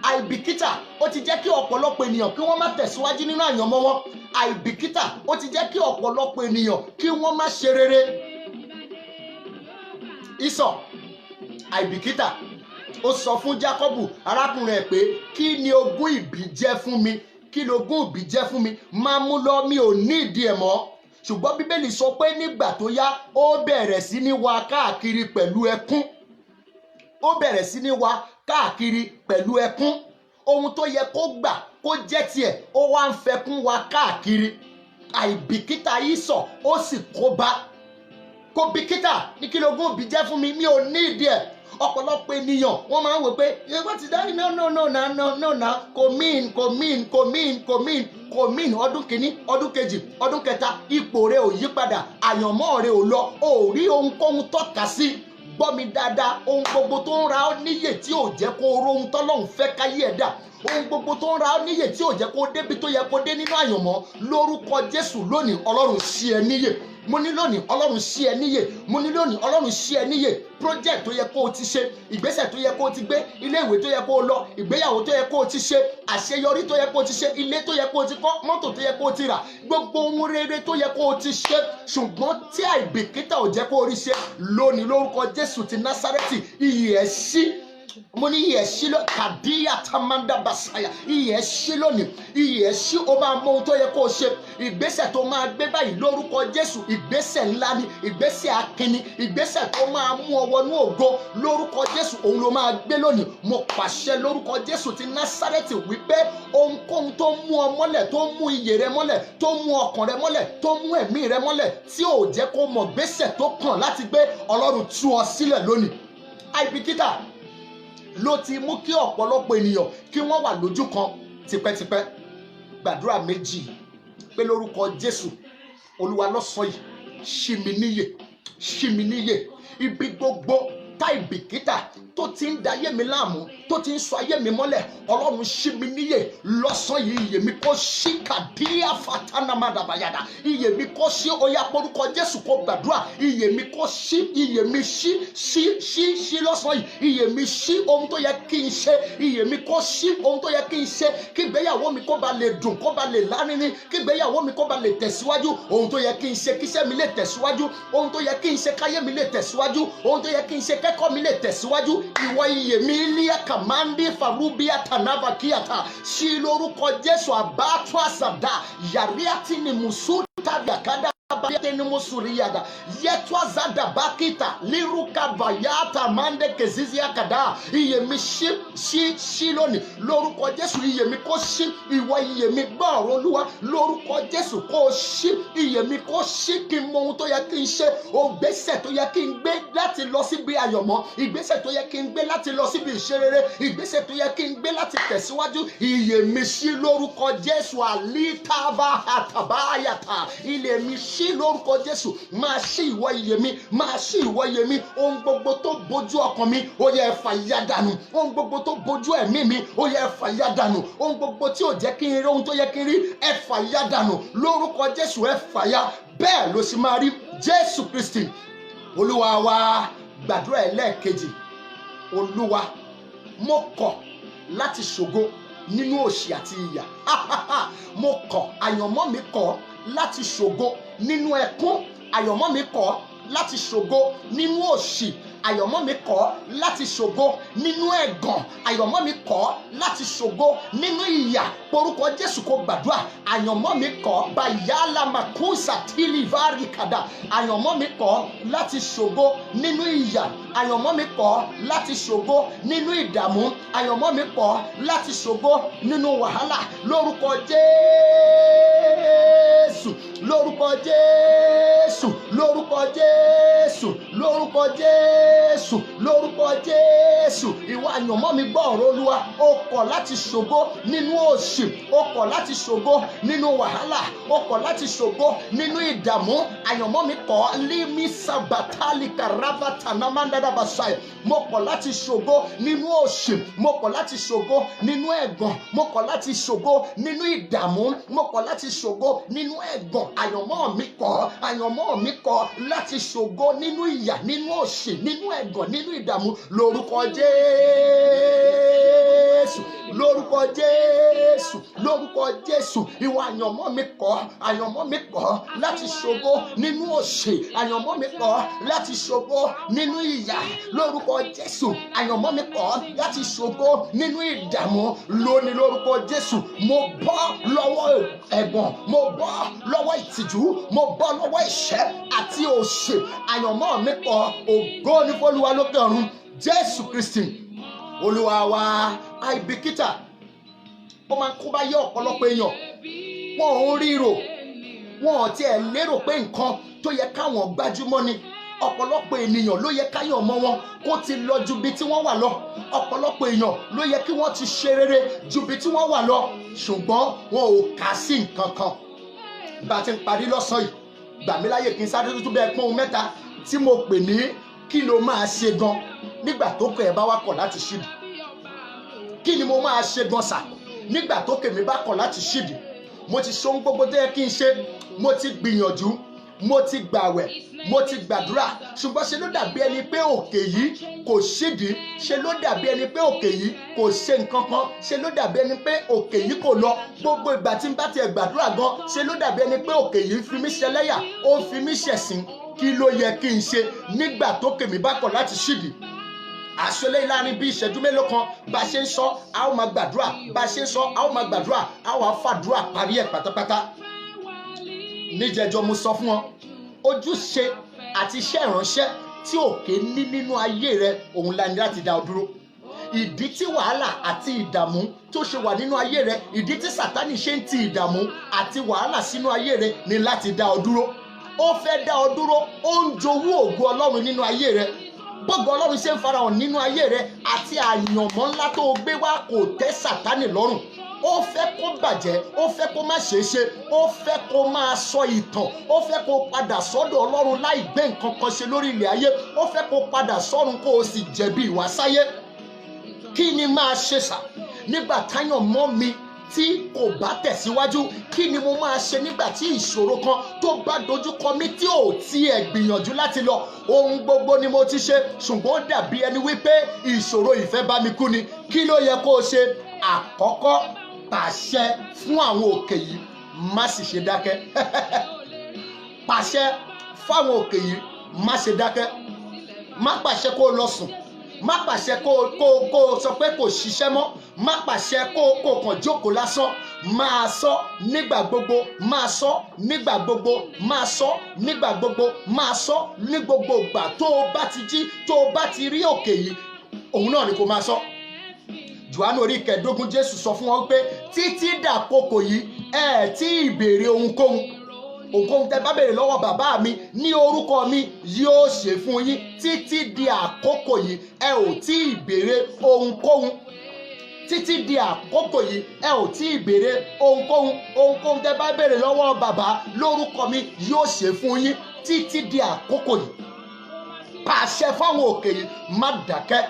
Àìbìkítà ó ti jẹ́ kí ọ̀pọ̀lọpọ̀ ènìyàn kí wọ́n má tẹ̀síwájú nínú àyànmọ́ wọn. Àìbìkítà ó ti jẹ́ kí ọ̀pọ̀lọpọ̀ ènìyàn kí wọ́n má ṣe rere. Ísọ̀, àìbìkítà ó sọ fún Jákọ́bù arákùnrin ẹ̀ pé kí ni ogún ìbí jẹ́ fún mi, kí ni ogún ìbí jẹ́ fún mi, máa mú lọ, mi ò ní ìdí ẹ̀ mọ́. Ṣùgbọ́n Bíbélì sọ pé nígbà tó yá ó bẹ̀rẹ̀ sí ní wá káàkiri pẹ̀lú ẹkún. Ó bẹ̀rẹ̀ sí ní wá káàkiri pẹ̀lú ẹkún. Ohun tó yẹ kó gbà kó jẹ́ tiẹ̀ ó wá ń fẹkún wá káàkiri. Àìbìkítà Ísọ̀ ó sì kó bá. Kò bìkítà, ní kí lógún òbí jẹ́ fún mi, mi ò ní ìdí ẹ̀. Ọ̀pọ̀lọpọ̀ ènìyàn wọ́n máa ń wò pé wọ́n ti dá no, kò mean ọdún kìíní, ọdún kejì, ọdún kẹta, ipò rẹ ò yí padà, àyànmọ́ rẹ ò lọ, ò rí ohunkóhun tọ́ka sí. Gbọ́ mi dáadáa, ohun gbogbo tó ń ra ọ́ níyè tí ò jẹ́ kó o rohun tọ́lọ́hun fẹ́ káyé ẹ̀ dà, ohun gbogbo tó ń ra ọ́ níyè tí ò jẹ́ kó o débi tó yẹ kó o dé nínú àyànmọ́, lórúkọ Jésù lónìí Ọlọ́run ṣí ẹ níyè. Mo ní lónìí Ọlọ́run ṣí ẹ níyè. Mo ní lónìí Ọlọ́run ṣí ẹ níyè. Project tó yẹ kó o ti ṣe, ìgbésẹ̀ tó yẹ kó o ti gbé, ilé ìwé tó yẹ kó o lọ, ìgbéyàwó tó yẹ kó o ti ṣe, àṣeyọrí tó yẹ kó o ti ṣe, ilé tó yẹ kó o ti kọ́, mọ́tò tó yẹ kó o ti rà, gbogbo ohun rere tó yẹ kó o ti ṣe, ṣùgbọ́n tí àìbìkítà ò jẹ́ kó o rí ṣe, lónìí lórúkọ Jésù ti Násárẹ́tì, iyè ẹ̀ ṣí. Mo ní iyè ẹ̀ ṣí lọ kàdíyà tamanda basaya, iyè ẹ̀ ṣí lónìí, iyè ẹ̀ ṣí. O máa mọ ohun tó yẹ kó o ṣe, ìgbésẹ̀ tó máa gbé báyìí lórúkọ Jésù, ìgbésẹ̀ ńlá ni, ìgbésẹ̀ akínni, ìgbésẹ̀ tó máa mú ọ wọnú ògo lórúkọ Jésù, òun ló máa gbé lónìí. Mo pàṣẹ lórúkọ Jésù ti Násárẹ́tì wípé ohunkóhun tó mú ọ mọ́lẹ̀, tó mú iyè rẹ mọ́lẹ̀, tó mú ọkàn rẹ mọ́lẹ̀, tó mú ẹ̀mí rẹ mọ́lẹ̀, tí ò jẹ́ kó mọ̀ gbésẹ̀ tó kàn láti gbé, Ọlọ́run tú ọ sílẹ̀ lónìí. Àìbìkítà ló ti mú kí ọ̀pọ̀lọpọ̀ ènìyàn kí wọ́n wà lójú kan, tipẹ́tipẹ́ gbàdúrà méjì pé lórúkọ Jésù Olúwa lọ́sàn yìí ṣí mi níyè ibi gbogbo tá ìbìkítà tó ti ń da ayé mi láàmú tó ti ń sọ ayé mi mọ́lẹ̀ Ọlọ́run ṣí mi níyè lọ́sàn yìí iyè mi kó ṣí kàdíyà fatanamadàbàyàdà iyè mi kó ṣí oya porúkọ Jésù kó gbàdúrà iyè mi kó ṣí iyè mi ṣí lọ́sàn yìí iyè mi ṣí ohun tó yẹ kí n ṣe iyè mi kó ṣí ohun tó yẹ kí n ṣe kí ìgbéyàwó mi kó ba lè dùn kó ba lè lárinrin kí ìgbéyàwó mi kó ba lè tẹ̀síwájú ohun tó yẹ kí n ṣe kíṣẹ́ mi lè tẹ̀síwájú ohun tó yẹ kí n ṣe káyé mi lè tẹ̀síwájú ohun tó yẹ kí n ṣe kẹ́kọ̀ọ́ mi lè tẹ̀síwájú ìwọ iyè mi ilé kàmándé farubia tanava kíyàtà sí lórúkọ Jésù àbátú àsàdá yàríàtì ni mùsùlùmí yakada bayateni musuriyada yetwa zada bakita liruka bayata mande kezizi yakada iye mi ṣí lónìí lórúkọ Jésù iye mi kó ṣí ìwọ iye mi gbọ́ ọ̀rọ̀ Olúwa lórúkọ Jésù kó ṣí iye mi kó ṣí kí n mọ ohun tó yẹ kí n ṣe ògbésẹ̀ tó yẹ kí n gbé láti lọ síbi àyọ̀mọ́ ìgbésẹ̀ tó yẹ kí n gbé láti lọ síbi ìṣerere ìgbésẹ̀ tó yẹ kí n gbé láti tẹ̀síwájú iye mi ṣí lórúkọ Jésù àlítàbà àtàbáyàtà ilé mi ṣí lórúkọ Jésù máa ṣí ìwọ iyè mi máa ṣí ìwọ iyè mi ohun gbogbo tó bojú ọkàn mi ó yẹ fà ya dànù ohun gbogbo tó bojú ẹ̀mí mi ó yẹ fà ya dànù ohun gbogbo tí ò jẹ́ kí n rí ohun tó yẹ kí n rí ẹ fà ya dànù lórúkọ Jésù ẹ fà ya bẹ́ẹ̀ ló sì máa rí Jésù Kristi Olúwa wa. Gbàdúrà ẹlẹ́ẹ̀kejì Olúwa mo kọ̀ láti ṣògo nínú òṣì àti ìyà mo kọ̀ àyànmọ́ mi kọ̀ láti ṣògo nínú ẹkún àyànmọ́ mi kọ̀ láti ṣògo nínú òṣì àyànmọ́ mi kọ̀ láti ṣògo nínú ẹ̀gàn àyànmọ́ mi kọ̀ láti ṣògo nínú ìyà porúkọ Jésù kó gbàdúrà àyànmọ́ mi kọ̀ bayala makusa tilivari kada àyànmọ́ mi kọ̀ láti ṣògo nínú ìyà àyànmọ́ mi kọ̀ láti ṣògo nínú ìdààmú àyànmọ́ mi kọ̀ láti ṣògo nínú wàhálà lórúkọ Jésù lórúkọ Jésù lórúkọ Jésù lórúkọ Jésù lórúkọ Jésù ìwọ àyànmọ́ mi gbọ́ ọ̀rọ̀ Olúwa ó kọ̀ láti ṣògo nínú òṣì ó kọ̀ láti ṣògo nínú wàhálà ó kọ̀ láti ṣògo nínú ìdààmú àyànmọ́ mi kọ̀ límí sàbàtàlì kàràbà tànàmàdàdà bàṣàì mo kọ̀ láti ṣògo nínú òṣì mo kọ̀ láti ṣògo nínú ẹ̀gàn mo kọ̀ láti ṣògo nínú ìdààmú mo kọ̀ láti ṣògo nínú ẹ̀gàn àyànmọ́ mi kọ̀ láti ṣògo nínú ìyà nínú òṣì nínú ẹ̀gàn nínú ìdààmú lórúkọ Jésù lórúkọ Jésù lórúkọ Jésù ìwọ àyànmọ́ mi kọ̀ láti ṣògo nínú òṣì àyànmọ́ mi kọ̀ láti ṣògo nínú ìyà lórúkọ Jésù àyànmọ́ mi kọ̀ láti ṣògo nínú ìdààmú lónìí lórúkọ Jésù mo bọ́ lọ́wọ́ ẹ̀gàn mo bọ́ lọ́wọ́ ìtìjú mo bọ́ lọ́wọ́ ìṣẹ́ àti òṣì àyànmọ́ mi kọ̀ ògo ní f'Olúwa lókè ọ̀run Jésù Kristi Olúwa wa. Àìbìkítà ó máa ń kó bá yé ọ̀pọ̀lọpọ̀ èèyàn wọn ò ríro wọn ò tiẹ̀ lérò pé nǹkan tó yẹ káwọn gbájúmọ́ ni ọ̀pọ̀lọpọ̀ ènìyàn ló yẹ káyọ̀ mọ́ wọn kó ti lọ ju bí tí wọ́n wà lọ ọ̀pọ̀lọpọ̀ èèyàn ló yẹ kí wọ́n ti ṣe rere ju bí tí wọ́n wà lọ ṣùgbọ́n wọn ò kà sí nǹkan kan bá a ti ń parí lọ́sàn yìí gbà mí láyè kí n sáré tuntun bẹ́ẹ̀ pọ́n ohun mẹ́ta tí mo pè ní kí ló máa ṣe gan nígbà tó kọ̀ ẹ̀ bá wá kọ̀ láti ṣídìí kí ni mo máa ṣe gan sà nígbà tó kèmí bá kọ̀ láti ṣídìí mo ti ṣe ohun gbogbo tó yẹ kí n ṣe mo ti gbìyànjú mo ti gbàwẹ̀ mo ti gbàdúrà ṣùgbọ́n ṣe ló dàbí ẹni pé òkè yìí kò ṣídìí ṣe ló dàbí ẹni pé òkè yìí kò ṣe nǹkan kan ṣe ló dàbí ẹni pé òkè yìí kò lọ gbogbo ìgbà tí n bá tiẹ̀ gbàdúrà gan ṣe ló dàbí ẹni pé òkè yìí ń fi mí ṣẹlẹ́yà ó ń fi mí ṣẹ̀sín kí ló yẹ kí n ṣe nígbà tó kèmí bá kọ̀ láti ṣídìí àṣọlé láàrin bí ìṣẹ́jú mélòó kan bá ṣe ń sọ a ó máa gbàdúrà bá ṣe ń sọ a ó máa gbàdúrà a ó wá fàdúrà parí ẹ̀ pátápátá. Níjẹ̀jọ́ mo sọ fún ọ ojúṣe àti iṣẹ́ ìránṣẹ́ tí òkè ní nínú ayé rẹ òun la ní láti dá ọ dúró. Ìdí tí wàhálà àti ìdààmú tó ṣe wà nínú ayé rẹ ìdí tí Sátánì ṣe ń ti ìdààmú àti wàhálà sínú ayé rẹ ní láti dá ọ dúró. Ó fẹ́ dá ọ dúró ó ń jowú ògo Ọlọ́run nínú ayé rẹ gbogbo Ọlọ́run ṣe ń farahàn nínú ayé rẹ àti àyànmọ́ ńlá tó gbé wá kò tẹ́ Sátánì lọ́rùn ó fẹ́ kó bàjẹ́, ó fẹ́ kó má ṣeé ṣe, ó fẹ́ kó máa sọ ìtàn, ó fẹ́ kó padà sọ́dọ̀ Ọlọ́run láì gbé nǹkan kan ṣe lórí ilẹ̀ ayé, ó fẹ́ kó padà sọ́run kó o sì jẹ̀bi ìwà sáyé. Kí ni máa ṣe sà nígbà táyàn mọ́ mi tí kò bá tẹ̀síwájú? Kí ni mo máa ṣe nígbà tí ìṣòro kan tó bá dojúkọ mi tí ò tiẹ̀ gbìyànjú láti lọ? Ohun gbogbo ni mo ti ṣe, ṣùgbọ́n ó dàbí ẹni wípé ìṣòro ìfẹ́ bá mi kú ni. Kí ló yẹ kó o ṣe? Àkọ́kọ́, pàṣẹ fún àwọn òkè yìí má sì ṣe dákẹ́. Pàṣẹ fáwọn òkè yìí má ṣe dákẹ́. Má pàṣẹ kó o lọ sùn, má pàṣẹ kó o sọ pé kò ṣiṣẹ́ mọ́, má pàṣẹ kó o kàn jókòó lásán. Máa sọ nígbà gbogbo, máa sọ nígbà gbogbo, máa sọ nígbà gbogbo, máa sọ ní gbogbo ìgbà tó o bá ti jí, tó o bá ti rí òkè yìí, òun náà ni kò máa sọ. Jòhánù orí 15 Jésù sọ fún wọn pé títí dàkókò yìí ẹ tí ì béèrè ohunkóhun tẹ́ bá béèrè lọ́wọ́ bàbá mi ní orúkọ mi yóò ṣe fún yín. Títí di àkókò yìí ẹ ò tí ì béèrè ohunkóhun. Títí di àkókò yìí ẹ ò tí ì béèrè ohunkóhun tẹ́ bá béèrè lọ́wọ́ bàbá lórúkọ mi yóò ṣe fún yín. Títí di àkókò yìí pàṣẹ fáwọn òkè yìí má dákẹ́.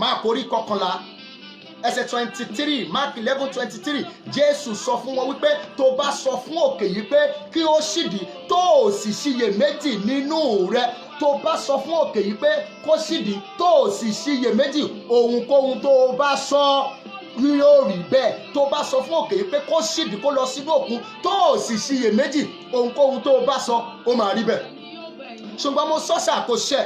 Máàkù orí 11 ẹsẹ̀ 23, Mark 11:23, Jésù sọ fún wọn wípé tó bá sọ fún òkè yìí pé kí ó ṣídì tó ò sì ṣiyèméjì nínú rẹ, tó bá sọ fún òkè yìí pé kó ṣídì tó ò sì ṣiyèméjì, ohunkóhun tó o bá sọ yóò rí bẹ́ẹ̀. Tó bá sọ fún òkè yìí pé kó ṣídì kó lọ sínú òkun tó ò sì ṣiyèméjì, ohunkóhun tó o bá sọ ó máa rí bẹ́ẹ̀. Ṣùgbọ́n mo sọ ṣàkóṣẹ,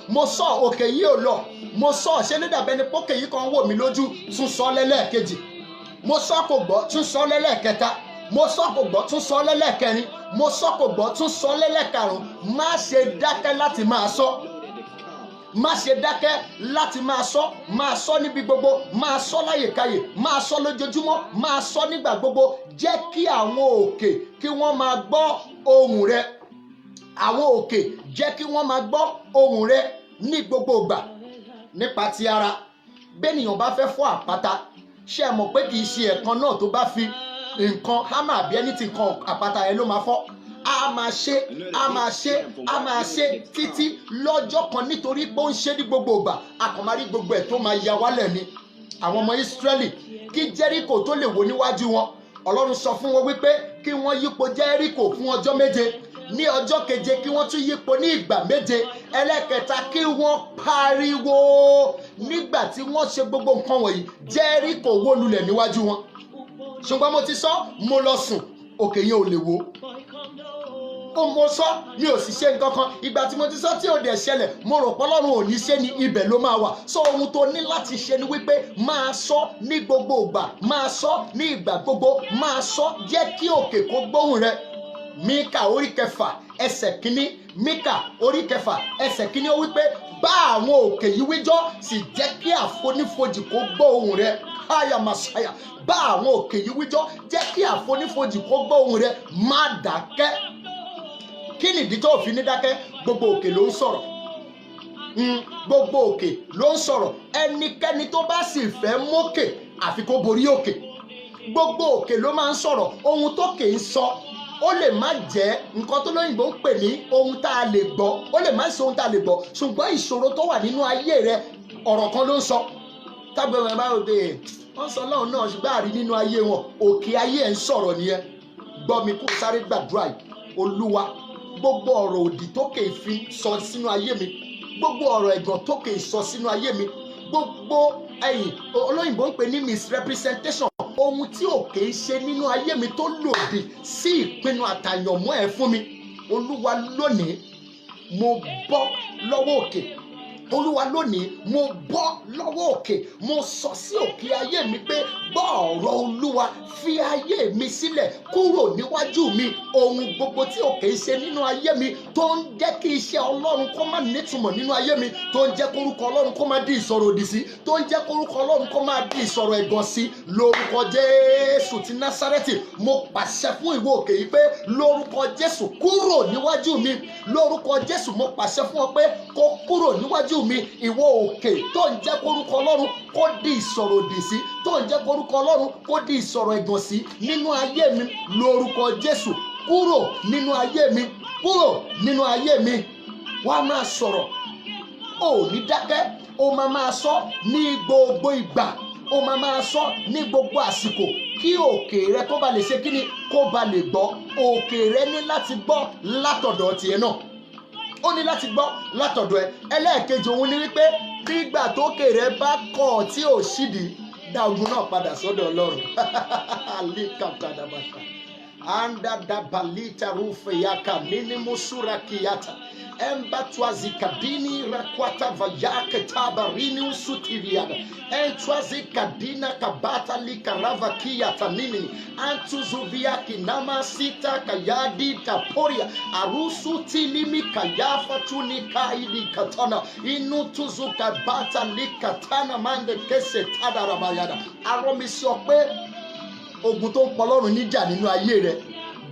mo sọ òkè yìí ò lọ, mo sọ ṣe ní dàbẹ́ ni pókè yìí kan wò mí lójú, tún sọ lẹ́lẹ́ẹ̀kejì, mo sọ kò gbọ́, tún sọ lẹ́lẹ́ẹ̀kẹta, mo sọ kò gbọ́, tún sọ lẹ́lẹ́ẹ̀kẹrin, mo sọ kò gbọ́, tún sọ lẹ́lẹ́ẹ̀karùn. Má ṣe dákẹ́ láti máa sọ, má ṣe dákẹ́ láti máa sọ níbi gbogbo, máa sọ láyèkáyè, máa sọ lójoojúmọ́, máa sọ nígbà gbogbo. Jẹ́ kí àwọn òkè kí wọ́n máa gbọ́ ohùn rẹ. Àwọn òkè jẹ́ kí wọ́n máa gbọ́ ohùn rẹ ní gbogbo ìgbà. Nípa ti ara, bẹ́nìyàn bá fẹ́ fọ́ àpáta, ṣé ẹ mọ̀ pé kì í ṣe ẹ̀kan náà tó bá fi nǹkan hámà àbí ẹni tí nǹkan àpáta yẹn ló máa fọ́. A máa ṣe títí lọ́jọ́ kan, nítorí pé ó ń ṣe ní gbogbo ìgbà. A kàn máa rí gbogbo ẹ̀ tó máa ya wálẹ̀ ni. Àwọn ọmọ Ísírẹ́lì kí Jẹ́ríkò tó lè wó níwájú wọn, Ọlọ́run sọ fún wọn wípé kí wọ́n yípo Jẹ́ríkò fún ọjọ́ 7. Ní ọjọ́ 7 kí wọ́n tún yípo ní ìgbà 7. Ẹlẹ́kẹta kí wọ́n pariwo. Nígbà tí wọ́n ṣe gbogbo nǹkan wọ̀nyí, Jẹ́ríkò wó lulẹ̀ níwájú wọn. Ṣùgbọ́n mo ti sọ, mo lọ sùn, òkè yẹn ò lè wó. Mo sọ, mi ò sì ṣe nǹkan kan. Ìgbà tí mo ti sọ tí ò dẹ̀ ṣẹlẹ̀, mo rò pé Ọlọ́run ò ní ṣe ni, ibẹ̀ ló máa wà. Sọ ohun tó ní láti ṣe ni wípé máa sọ ní gbogbo ìgbà, máa sọ ní ìgbà gbogbo, máa sọ, jẹ́ kí òkè kó gbóhùn rẹ. Míkà orí 4 ẹsẹ̀ 1, Míkà orí 4 ẹsẹ̀ 1 ó wípé bá àwọn òkè yìí wíjọ́, sì jẹ́ kí àfonífojì kó gbọ́ ohùn rẹ. Háyà Màsáyà, bá àwọn òkè yìí wíjọ́, jẹ́ kí àfonífojì kó gbọ́ ohùn rẹ. Má dákẹ́. Kí nìdí tó fi ní dákẹ́? Gbogbo òkè ló ń sọ̀rọ̀. Gbogbo òkè ló ń sọ̀rọ̀. Ẹnikẹ́ni tó bá sì fẹ́ mókè àfi kó borí òkè. Gbogbo òkè ló máa ń sọ̀rọ̀. Ohun tókè ń sọ ó lè má jẹ́ nǹkan tó lóyìnbó ń pè ní ohun tá a lè gbọ́, ó lè má ṣe ohun tá a lè gbọ́, ṣùgbọ́n ìṣòro tó wà nínú ayé rẹ ọ̀rọ̀ kan ló ń sọ. Tábìlì wọn bá rò pé wọ́n sọ Ọlọ́run náà ṣùgbọ́n àrí nínú ayé wọn, òkè ayé ẹ̀ ń sọ̀rọ̀ nìyẹn. Gbọ́ mi kó sáré gbàdúrà yìí. Olúwa, gbogbo ọ̀rọ̀ òdì tókè fi sọ sínú ayé mi, gbogbo ọ̀rọ̀ ẹ̀gàn tókè sọ sínú ayé mi, gbogbo olóyìnbó ń pè ní misrepresentation, ohun tí òkè ń ṣe nínú ayé mi tó lòdì sí ìpinnu àtàyànmọ́ ẹ̀ fún mi. Olúwa lónìí mo bọ́ lọ́wọ́ òkè. Olúwa lónìí mo bọ́ lọ́wọ́ òkè. Mo sọ sí òkè ayé mi pé gbọ́ ọ̀rọ̀ Olúwa, fi ayé mi sílẹ̀, kúrò níwájú mi. Ohun gbogbo tí òkè ń ṣe nínú ayé mi tó ń jẹ́ kí iṣẹ́ Ọlọ́run kó má nítumọ̀ nínú ayé mi, tó ń jẹ́ kórúkọ Ọlọ́run kó má di ìsọ̀rọ̀ òdì sí, tó ń jẹ́ kórúkọ Ọlọ́run kó má di ìsọ̀rọ̀ ẹ̀gàn sí, lórúkọ Jésù ti Násárẹ́tì, mo pàṣẹ fún ìwọ òkè yìí pé lórúkọ Jésù kúrò níwájú mi. Lórúkọ Jésù mo pàṣẹ fún ọ pé kó kúrò níwájú níwájú mi, ìwọ òkè tó ń jẹ́ kórúkọ Ọlọ́run kó di ìsọ̀rọ̀ òdì sí, tó ń jẹ́ kórúkọ Ọlọ́run kó di ìsọ̀rọ̀ ẹ̀gàn sí nínú ayé mi lórúkọ Jésù. Kúrò nínú ayé mi, kúrò nínú ayé mi. Wàá máa sọ̀rọ̀, ò ní dákẹ́, ó máa sọ ní gbogbo ìgbà, ó máa sọ ní gbogbo àsìkò kí òkè rẹ kó ba lè ṣe kíni, kó ba lè gbọ́. Òkè rẹ ní láti gbọ́ látọ̀dọ̀ tiẹ̀ náà, ó ní láti gbọ́ látọ̀dọ̀ ẹ. Ẹlẹ́ẹ̀kejì òun ni wípé nígbà tókè rẹ bá kọ̀ tí ò ṣídìí, dá ogun náà padà sọ́dọ̀ Ọlọ́run. Anda da balita rufe yaka nini musura kiyata emba twazikadini rakwata vayake tabarini usutiriada entwazikadina kabata likarava kiyata nini antuzuviaki nama sita kayadi taporia arusu tilimi kayafa tunikaidi katana inutuzuka bata likatana mande kese tadarabayada. Aromi sọ pé ogun tó ń pọ̀ lọ́rùn níjà nínú ayé rẹ,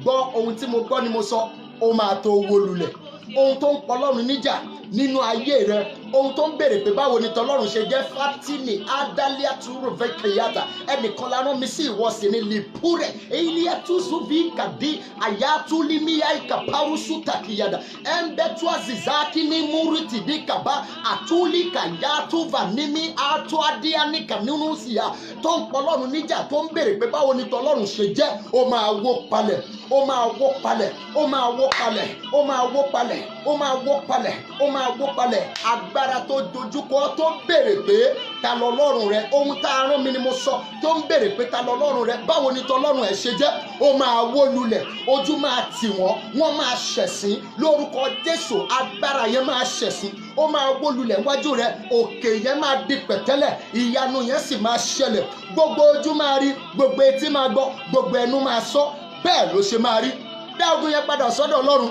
gbọ́ ohun tí mo gbọ́ ni mo sọ, ó máa tó wó lulẹ̀. Ohun tó ń pọ̀ lọ́rùn níjà nínú ayé rẹ, ohun tó ń béèrè pé báwo ni tọlọ́run ṣe jẹ́ fatini adaliaturo vekeyata, ẹnìkan la rán mi sí ìwọ sì ni lipure eliatuzuvi kadi ayatulimiya ikaparusu takiyada embetua zizaki ni muriti dikaba atuli kayatuva nimi atuadiani kanunusia. Tó ń pọ̀ lọ́rùn níjà tó ń béèrè pé báwo ni tọlọ́run ṣe jẹ́, ó máa wó palẹ̀, ó máa wó palẹ̀, ó máa wó palẹ̀, ó máa wó palẹ̀, ó máa wó palẹ̀, ó máa wó palẹ̀. Agbára tó dojúkọ tó ń béèrè pé ta lọ́lọ́run rẹ, ohun tá a rán mi ni mo sọ, tó ń béèrè pé ta lọ́lọ́run rẹ, báwo ni tọlọ́run ẹ̀ ṣe jẹ́, ó máa wó lulẹ̀, ojú máa tì wọ́n máa ṣẹ̀sín lórúkọ Jésù. Agbára yẹn máa ṣẹ̀sín, ó máa wó lulẹ̀ wájú rẹ, òkè yẹn máa di pẹ̀tẹ́lẹ̀, ìyanu yẹn sì máa ṣẹlẹ̀, gbogbo ojú máa rí, gbogbo etí máa gbọ́, gbogbo ẹnu máa sọ, bẹ́ẹ̀ ló ṣe máa rí. Dá ogun yẹn padà sọ́dọ̀ Ọlọ́run.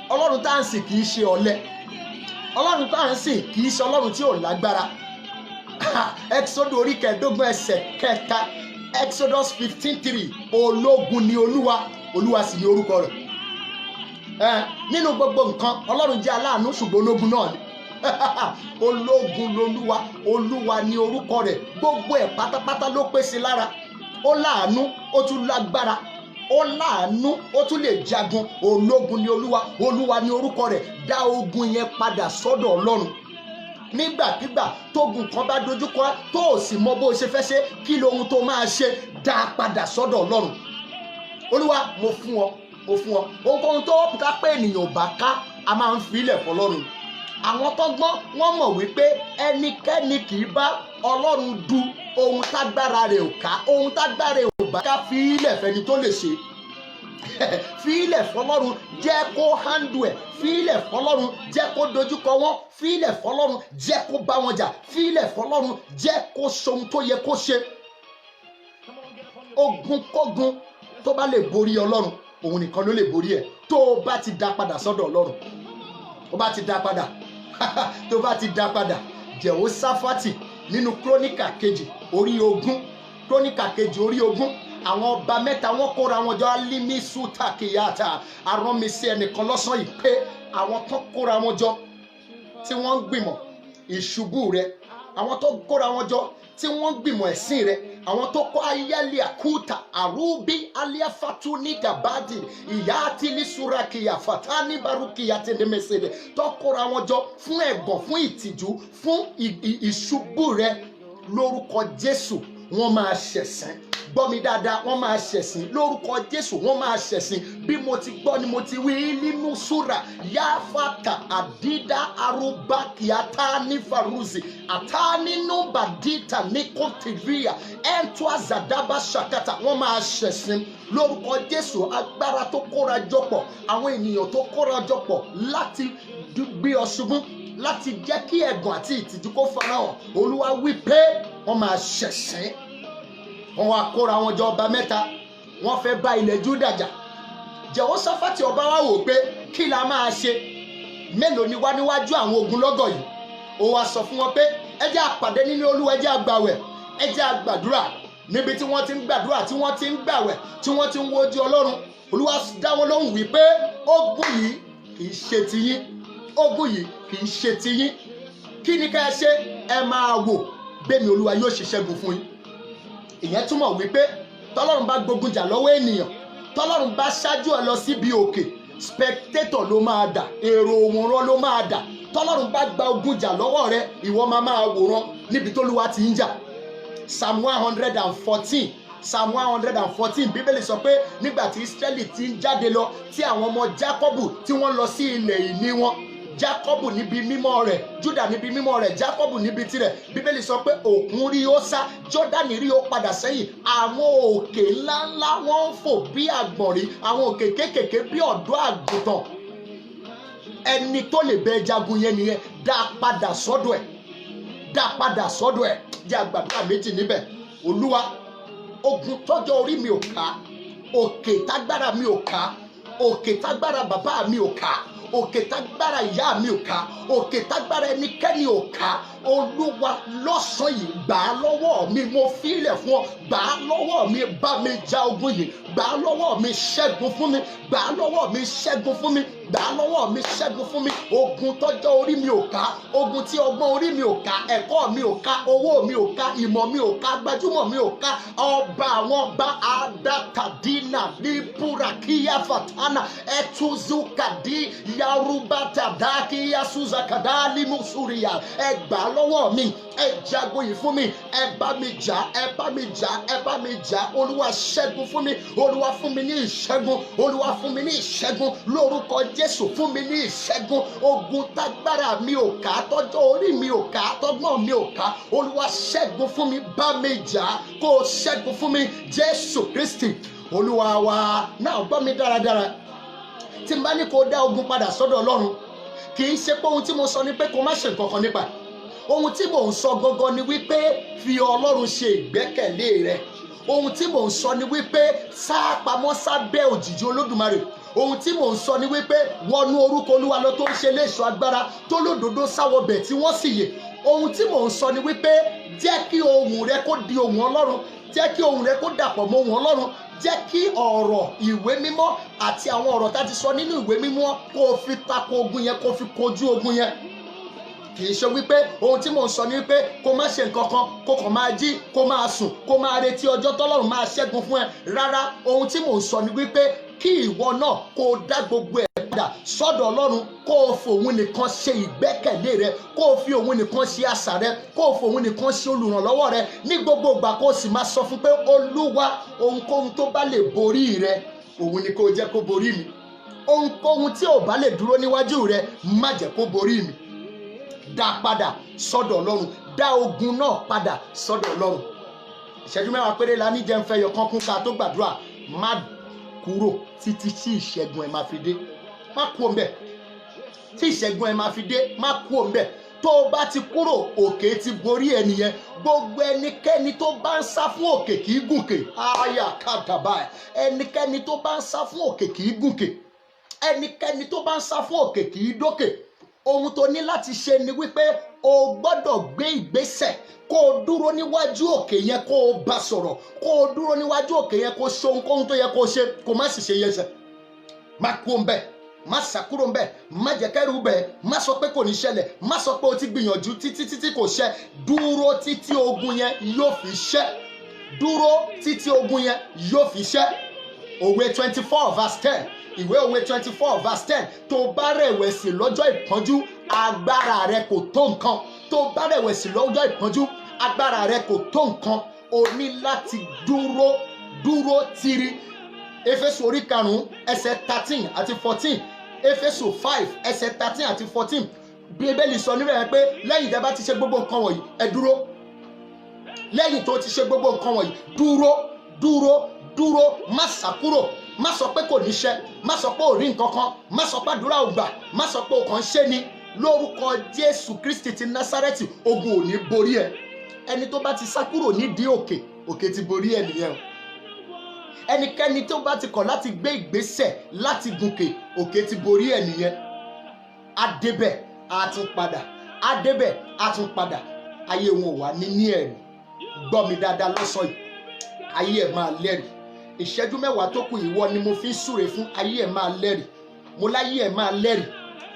Ọlọ́run tá à ń sìn kì í ṣe ọ̀lẹ, Ọlọ́run tá à ń sìn kì í ṣe Ọlọ́run tí ò lágbára. Exodus orí 15 ẹsẹ̀ 3, Exodus 15:3, ológun ni Olúwa, Olúwa sì ni orúkọ rẹ̀. Nínú gbogbo nǹkan Ọlọ́run jẹ́ aláàánú ṣùgbọ́n ológun náà ni. Ológun lolúwa, Olúwa ni orúkọ rẹ̀, gbogbo ẹ̀ pátápátá ló pèsè lára. Ó láàánú, ó tún lágbára, ó láàánú, ó tún lè jagun. Ológun ni Olúwa, Olúwa ni orúkọ rẹ̀. Dá ogun yẹn padà sọ́dọ̀ Ọlọ́run. Nígbàkigbà tógun kan bá dojúkọ tó ò sì mọ bó ṣe fẹ́ ṣe, kí lohun tó máa ṣe, dá padà sọ́dọ̀ Ọlọ́run. Olúwa, mo fún ọ, mo fún ọ. Ohunkóhun tó ká pé ènìyàn ò bá ká, a máa ń fi ilẹ̀ fọlọ́run. Àwọn tó gbọ́n wọ́n mọ̀ wípé ẹnikẹ́ni kì í bá Ọlọ́run du ohun tágbára rẹ̀ ò ká, ohun tágbára rẹ̀ ò bá ká, fi ilẹ̀ fẹ́ni tó lè ṣe. Fi ilẹ̀ fọlọ́run, jẹ́ kó handle ẹ̀, fi ilẹ̀ fọlọ́run, jẹ́ kó dojúkọ wọn, fi ilẹ̀ fọlọ́run, jẹ́ kó bá wọn jà, fi ilẹ̀ fọlọ́run, jẹ́ kó ṣohun tó yẹ kó ṣe. Ogun kógun tó bá lè borí Ọlọ́run, òun nìkan ló lè borí ẹ̀. Tó o bá ti dá padà sọ́dọ̀ Ọlọ́run, ó bá ti dá padà tó bá ti dá padà. Jèhóṣáfátì nínú Kíróníkà kejì orí 20, Kíróníkà kejì orí 20, àwọn ọba mẹ́ta wọ́n kóra wọn jọ, alimi sutakiyata. Arán mi sí ẹnìkan lọ́sàn yìí pé àwọn tó kóra wọn jọ tí wọ́n ń gbìmọ̀ ìṣubú rẹ, àwọn tó kóra wọn jọ tí wọ́n ń gbìmọ̀ ẹ̀sìn rẹ, àwọn tó kọ́ ayálẹ̀ àkúta àrùbí aliafatu ní gàbádì ìyá àti lisurakiya fatani barukiya tẹ̀lẹ́mẹsẹ̀lẹ̀, tó kóra wọn jọ fún ẹ̀gàn, fún ìtìjú, fún ìṣubú rẹ. Lórúkọ Jésù wọ́n máa ṣẹ̀sín. Gbọ́ mi dáadáa, wọ́n máa ṣẹ̀sín lórúkọ Jésù, wọ́n máa ṣẹ̀sín. Bí mo ti gbọ́ ni mo ti wí nínú súra yáfàtà àdídá arúgbá kìátá ní faruzi àtánínú bàdíta ní kòtìríà ẹ̀ńtú àzàdábà ṣàkàtà. Wọ́n máa ṣẹ̀sín lórúkọ Jésù. Agbára tó kóra jọpọ̀, àwọn ènìyàn tó kóra jọpọ̀ láti gbé ọ ṣubú, láti jẹ́ kí ẹ̀gàn àti ìtìjú kó farahàn, Olúwa wí pé wọ́n máa ṣẹ̀sín. Wọ́n wá kóra wọn jọ ọba mẹ́ta, wọ́n fẹ́ bá ilẹ̀ Júdà jà. Jèhóṣáfátì ọba wá wò pé kí la máa ṣe, mélòó ni wá níwájú àwọn ogunlọ́gọ̀ yìí. Ó wá sọ fún wọn pé ẹ jẹ́ á pàdé nínú Olúwa, ẹ jẹ́ á gbàwẹ̀, ẹ jẹ́ á gbàdúrà. Níbi tí wọ́n ti ń gbàdúrà, tí wọ́n ti ń gbàwẹ̀, tí wọ́n ti ń wojú Ọlọ́run, Olúwa dá wọn lóhùn wípé ogun yìí kì í ṣe tiyín, ogun yìí kì í ṣe tiyín. Kí ni ká ẹ ṣe? Ẹ máa wò bẹ́ẹ̀ni Olúwa yóò ṣe ṣẹ́gun fún yín. Ìyẹn túmọ̀ wípé tọ́lọ́run bá gbógun jà lọ́wọ́ ènìyàn, tọ́lọ́run bá ṣáájú ẹ lọ síbi òkè, spectator ló máa dà, èrò òwòrán ló máa dà. Tọ́lọ́run bá gba ogun jà lọ́wọ́ rẹ, ìwọ máa wòran níbi t'Olúwa ti ń jà. Psalm 114 Psalm 114 Bíbélì sọ pé nígbà tí Ísírẹ́lì ti ń jáde lọ, tí àwọn ọmọ Jákọ́bù tí wọ́n lọ sí ilẹ̀ ìní wọn, Jákọ́bù níbi mímọ́ rẹ̀, Júdà níbi mímọ́ rẹ̀, Jákọ́bù níbi tirẹ̀. Bíbélì sọ pé òkun rí ó sá, Jọ́dánì rí ó padà sẹ́yìn. Àwọn òkè ńláńlá wọ́n ń fò bí àgbọ̀nrín, àwọn òkè kéékèèké bí ọ̀dọ́ àgùntàn. Ẹni tó lè bẹ jagun yẹn nìyẹn. Dá padà sọ́dọ̀ ẹ̀, dá padà sọ́dọ̀ ẹ̀. Jẹ́ àgbàdúrà méjì níbẹ̀. Olúwa, ogun tọ́jọ́ orí mi ò ká, òkè tágbára mi ò ká, òkè tágbára bàbá mi ò ká, òkè tágbára ìyá mi ò ká, òkè tágbára ẹnikẹ́ni ò ká. Olúwa, lọ́sàn-án yìí gbà á lọ́wọ́ mi, mo fílẹ̀ fún ọ. Gbà á lọ́wọ́ mi, bá mi ja ogun yìí. Gbà á lọ́wọ́ mi, ṣẹ́gun fún mi. Gbà á lọ́wọ́ mi, ṣẹ́gun fún mi. Gbà á lọ́wọ́ mi, ṣẹ́gun fún mi. Ogun tọ́jọ́ orí mi ò ká, ogun tí ọgbọ́n orí mi ò ká, ẹ̀kọ́ mi ò ká, owó mi ò ká, ìmọ̀ mi ò ká, gbajúmọ̀ mi ò ká. Ọba àwọn ọba adatadina ní burakiya fatana ẹtuzukadi yarubata yasuzakada limusuriya. Ẹ gbà á lọ́wọ́ mi, ẹ jagun yìí fún mi, ẹ bá mi jà, ẹ bá mi jà, ẹ bá mi jà. Olúwa ṣẹ́gun fún mi, Olúwa fún mi ní ìṣẹ́gun, Olúwa fún mi ní ìṣẹ́gun lórúkọ Jésù. Fún mi ní ìṣẹ́gun. Ogun tágbára mi ò ká, tọ́jọ́ orí mi ò ká, tọ́gbọ́n mi ò ká. Olúwa ṣẹ́gun fún mi, bá mi jà, kó o ṣẹ́gun fún mi. Jésù Kristi Olúwa wa. Náà gbọ́ mi dáradára. Tí n bá ní kó dá ogun padà sọ́dọ̀ Ọlọ́run, kì í ṣe pé ohun tí mo sọ ni pé kó má ṣe nǹkan kan nípa. Ohun tí mò ń sọ gangan ni wípé fi Ọlọ́run ṣe ìgbẹ́kẹ̀lé rẹ. Ohun tí mò ń sọ ni wípé sá pamọ́ sábẹ́ òjìji Olódùmarè. Ohun tí mò ń sọ ni wípé wọnú orúkọ Olúwa lọ tó ń ṣe léṣọ́ agbára, tó lódodo sáwọbẹ̀ tí wọ́n sì yè. Ohun tí mò ń sọ ni wípé jẹ́ kí ohùn rẹ kó di ohùn Ọlọ́run, jẹ́ kí ohùn rẹ kó dàpọ̀ mọ́ ohùn Ọlọ́run. Jẹ́ kí ọ̀rọ̀ ìwé mímọ́ àti àwọn ọ̀rọ̀ tá ti sọ nínú ìwé mímọ́ kó o fi tako ogun yẹn, kó o fi kojú ogun yẹn. Kì í ṣe wípé ohun tí mò ń sọ ni wípé kó má ṣe nǹkan kan, kó kàn máa jí, kó máa sùn, kó máa retí ọjọ́ tọ́lọ́run máa ṣẹ́gun fún ẹ. Rárá, ohun tí mò ń sọ ni wípé kí ìwọ náà kó o dá gbogbo ẹ̀ padà sọ́dọ̀ Ọlọ́run, kó o fi òun nìkan ṣe ìgbẹ́kẹ̀lé rẹ, kó o fi òun nìkan ṣe àṣà rẹ, kó o fi òun nìkan ṣe olùrànlọ́wọ́ rẹ ní gbogbo ìgbà. Kó o sì máa sọ fún pé Olúwa, ohunkóhun tó bá lè borí rẹ, òun ni kó o jẹ́ kó borí mi. Ohunkóhun tí ò bá lè dúró níwájú rẹ, má jẹ́ kó borí mi. Dá padà sọ́dọ̀ Ọlọ́run, dá ogun náà padà sọ́dọ̀ Ọlọ́run. Ìṣẹ́jú mẹ́wàá péré la ní jẹ́ ń fẹ́ yọ kánkún ká tó gbàdúrà. Má kúrò títí tí ìṣẹ́gun ẹ máa fi dé. Má kú òun bẹ̀. Tí ìṣẹ́gun ẹ máa fi dé, má kú òun bẹ̀. Tó o bá ti kúrò, òkè ti borí ẹ nìyẹn. Gbogbo ẹnikẹ́ni tó bá ń sá fún òkè kì í gùnkè. Aya kàtàbà ẹ̀. Ẹnikẹ́ni tó bá ń sá fún òkè kì í gùnkè. Ẹnikẹ́ni tó bá ń sá fún òkè kì í dókè. Ohun tó ní láti ṣe ni wípé o gbọ́dọ̀ gbé ìgbésẹ̀, kó o dúró níwájú òkè yẹn, kó o bá sọ̀rọ̀, kó o dúró níwájú òkè yẹn, kó o ṣe ohunkóhun tó yẹ kó o ṣe, kó o má sì ṣe yẹsẹ̀. Má kú òun bẹ́ẹ̀, má sàkúrò òun bẹ́ẹ̀, má jẹ́ kẹ́rù bẹ́ẹ̀, má sọ pé kò ní ṣẹlẹ̀, má sọ pé o ti gbìyànjú títí kò ṣẹ. Dúró títí ogun yẹn yóò fi ṣẹ. Dúró títí ogun yẹn yóò fi ṣẹ. Òwe 24 verse 10. Ìwé òwe 24 verse 10. Tó bá rẹ̀wẹ̀sì lọ́jọ́ ìpọ́njú, agbára rẹ kò tó nǹkan. Tó bá rẹ̀wẹ̀sì lọ́jọ́ ìpọ́njú, agbára rẹ kò tó nǹkan. O ní láti dúró tiri. Éfésù orí 5 ẹsẹ̀ 13 àti 14. Éfésù 5 ẹsẹ̀ 13 àti 14. Bíbélì sọ níbẹ̀ pé lẹ́yìn tẹ́ bá ti ṣe gbogbo nǹkan wọ̀nyí, ẹ dúró. Lẹ́yìn tó ti ṣe gbogbo nǹkan wọ̀nyí, dúró, má sá kúrò. Má sọ pé kò ní ṣẹ, má sọ pé ò rí nǹkan kan, má sọ pé àdúrà ò gbà, má sọ pé ò kàn ṣe ni. Lórúkọ Jésù Kristi ti Násárẹ́tì, ogun ò ní borí ẹ. Ẹni tó bá ti sá kúrò nídìí òkè ti borí ẹ nìyẹn. Ẹnikẹ́ni tó bá ti kọ̀ láti gbé ìgbésẹ̀ láti gùnkè, òkè ti borí ẹ nìyẹn. Adébẹ̀ á tún padà, adébẹ̀ á tún padà. Ayé wọn ò wá ní ẹ̀rí. Gbọ́ mi dáadáa lọ́sọ̀ yìí, ayé ẹ̀ máa lẹ́rìí. Ìṣẹ́jú mẹ́wàá tó kù ìwọ ni mo fi ń súre fún. Ayé ẹ̀ máa lẹ́rìí. Mo láyé ẹ̀ máa lẹ́rìí.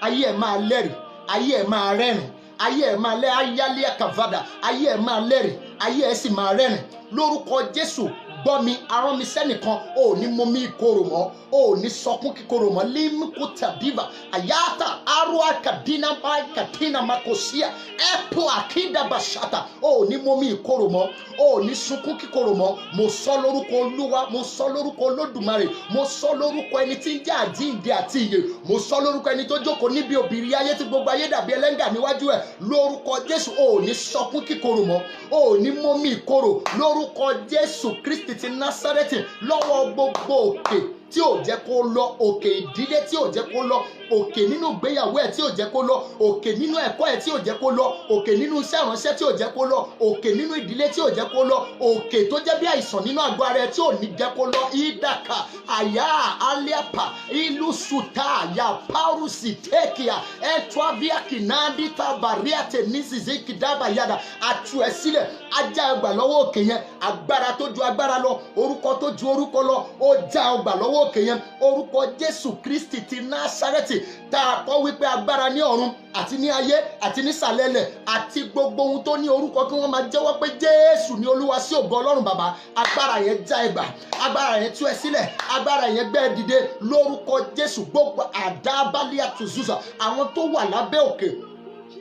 ayé ẹ̀ máa lẹ́rìí, ayé ẹ̀ máa rẹ́rìn, ayé ẹ̀ máa lẹ́ ayálé kàvádà, ayé ẹ̀ máa lẹ́rìí, ayé ẹ̀ sì máa rẹ́rìn lórúkọ Jésù. Gbọ́ mi, arán mi sẹ́nìkan, ò ní mú mi ìkorò mọ́, ò ní sọkún kíkorò mọ́. Límùkú tàbíbà àyàtà arúà kàdínà báyìí kàdínà makosia ẹ̀pọ̀ àkídàbàṣàtà, ò ní mú mi ìkorò mọ́, ò ní sunkún kíkorò mọ́. Mo sọ lórúkọ Olúwa, mo sọ lórúkọ Olódùmarè, mo sọ lórúkọ ẹni tí ń jẹ́ àjíǹde àti ìyè, mo sọ lórúkọ ẹni tó jókòó níbi òbírí ayé tí gbogbo ayé dàbí ẹlẹ́ngà níwájú ẹ̀. Lórúkọ Jésù, ò ní sọkún kíkorò mọ́, ò ní mú mi ìkorò lórúkọ Jésù Kristi ti Násárẹ́tì. Lọ́wọ́ gbogbo òkè tí ò jẹ́ kó lọ, òkè ìdílé tí ò jẹ́ kó lọ, òkè nínú ìgbéyàwó ẹ̀ tí ò jẹ́ kó lọ, òkè nínú ẹ̀kọ́ ẹ̀ tí ò jẹ́ kó lọ, òkè nínú iṣẹ́ ìránṣẹ́ tí ò jẹ́ kó lọ, òkè nínú ìdílé tí ò jẹ́ kó lọ, òkè tó jẹ́ bí àìsàn nínú àgọ́ ara ẹ̀ tí ò ní jẹ́ kó lọ. Ìdàkà àyà aliapa ìlú sùtà àyà pàrùsì tẹ́kìá ẹ̀tọ́bíà kìnnádìtà bàríàtẹ̀ nísinsìnyí kìdábà yàdà àtú ẹ̀ sílẹ̀. Ajá ẹgbà lọ́wọ́ òkè yẹn, agbára tó ju agbára lọ, orúkọ tó ju orúkọ lọ, ó já ọgbà lọ́wọ́ òkè yẹn. Orúkọ Jésù Kristi ti Násárẹ́tì, tá a kọ́ wípé agbára ní ọ̀run àti ní ayé àti nísàlẹ̀ ilẹ̀ àti gbogbo ohun tó ní orúkọ kí wọ́n máa jẹ́wọ́ pé Jésù ni Olúwa sí ògo Ọlọ́run Bàbá. Agbára yẹn já ẹgbà, agbára yẹn tú ẹ sílẹ̀, agbára yẹn gbé ẹ dìde lórúkọ Jésù. Gbogbo àdábálẹ̀ àtúnṣùṣà àwọn tó wà lábẹ́ òkè,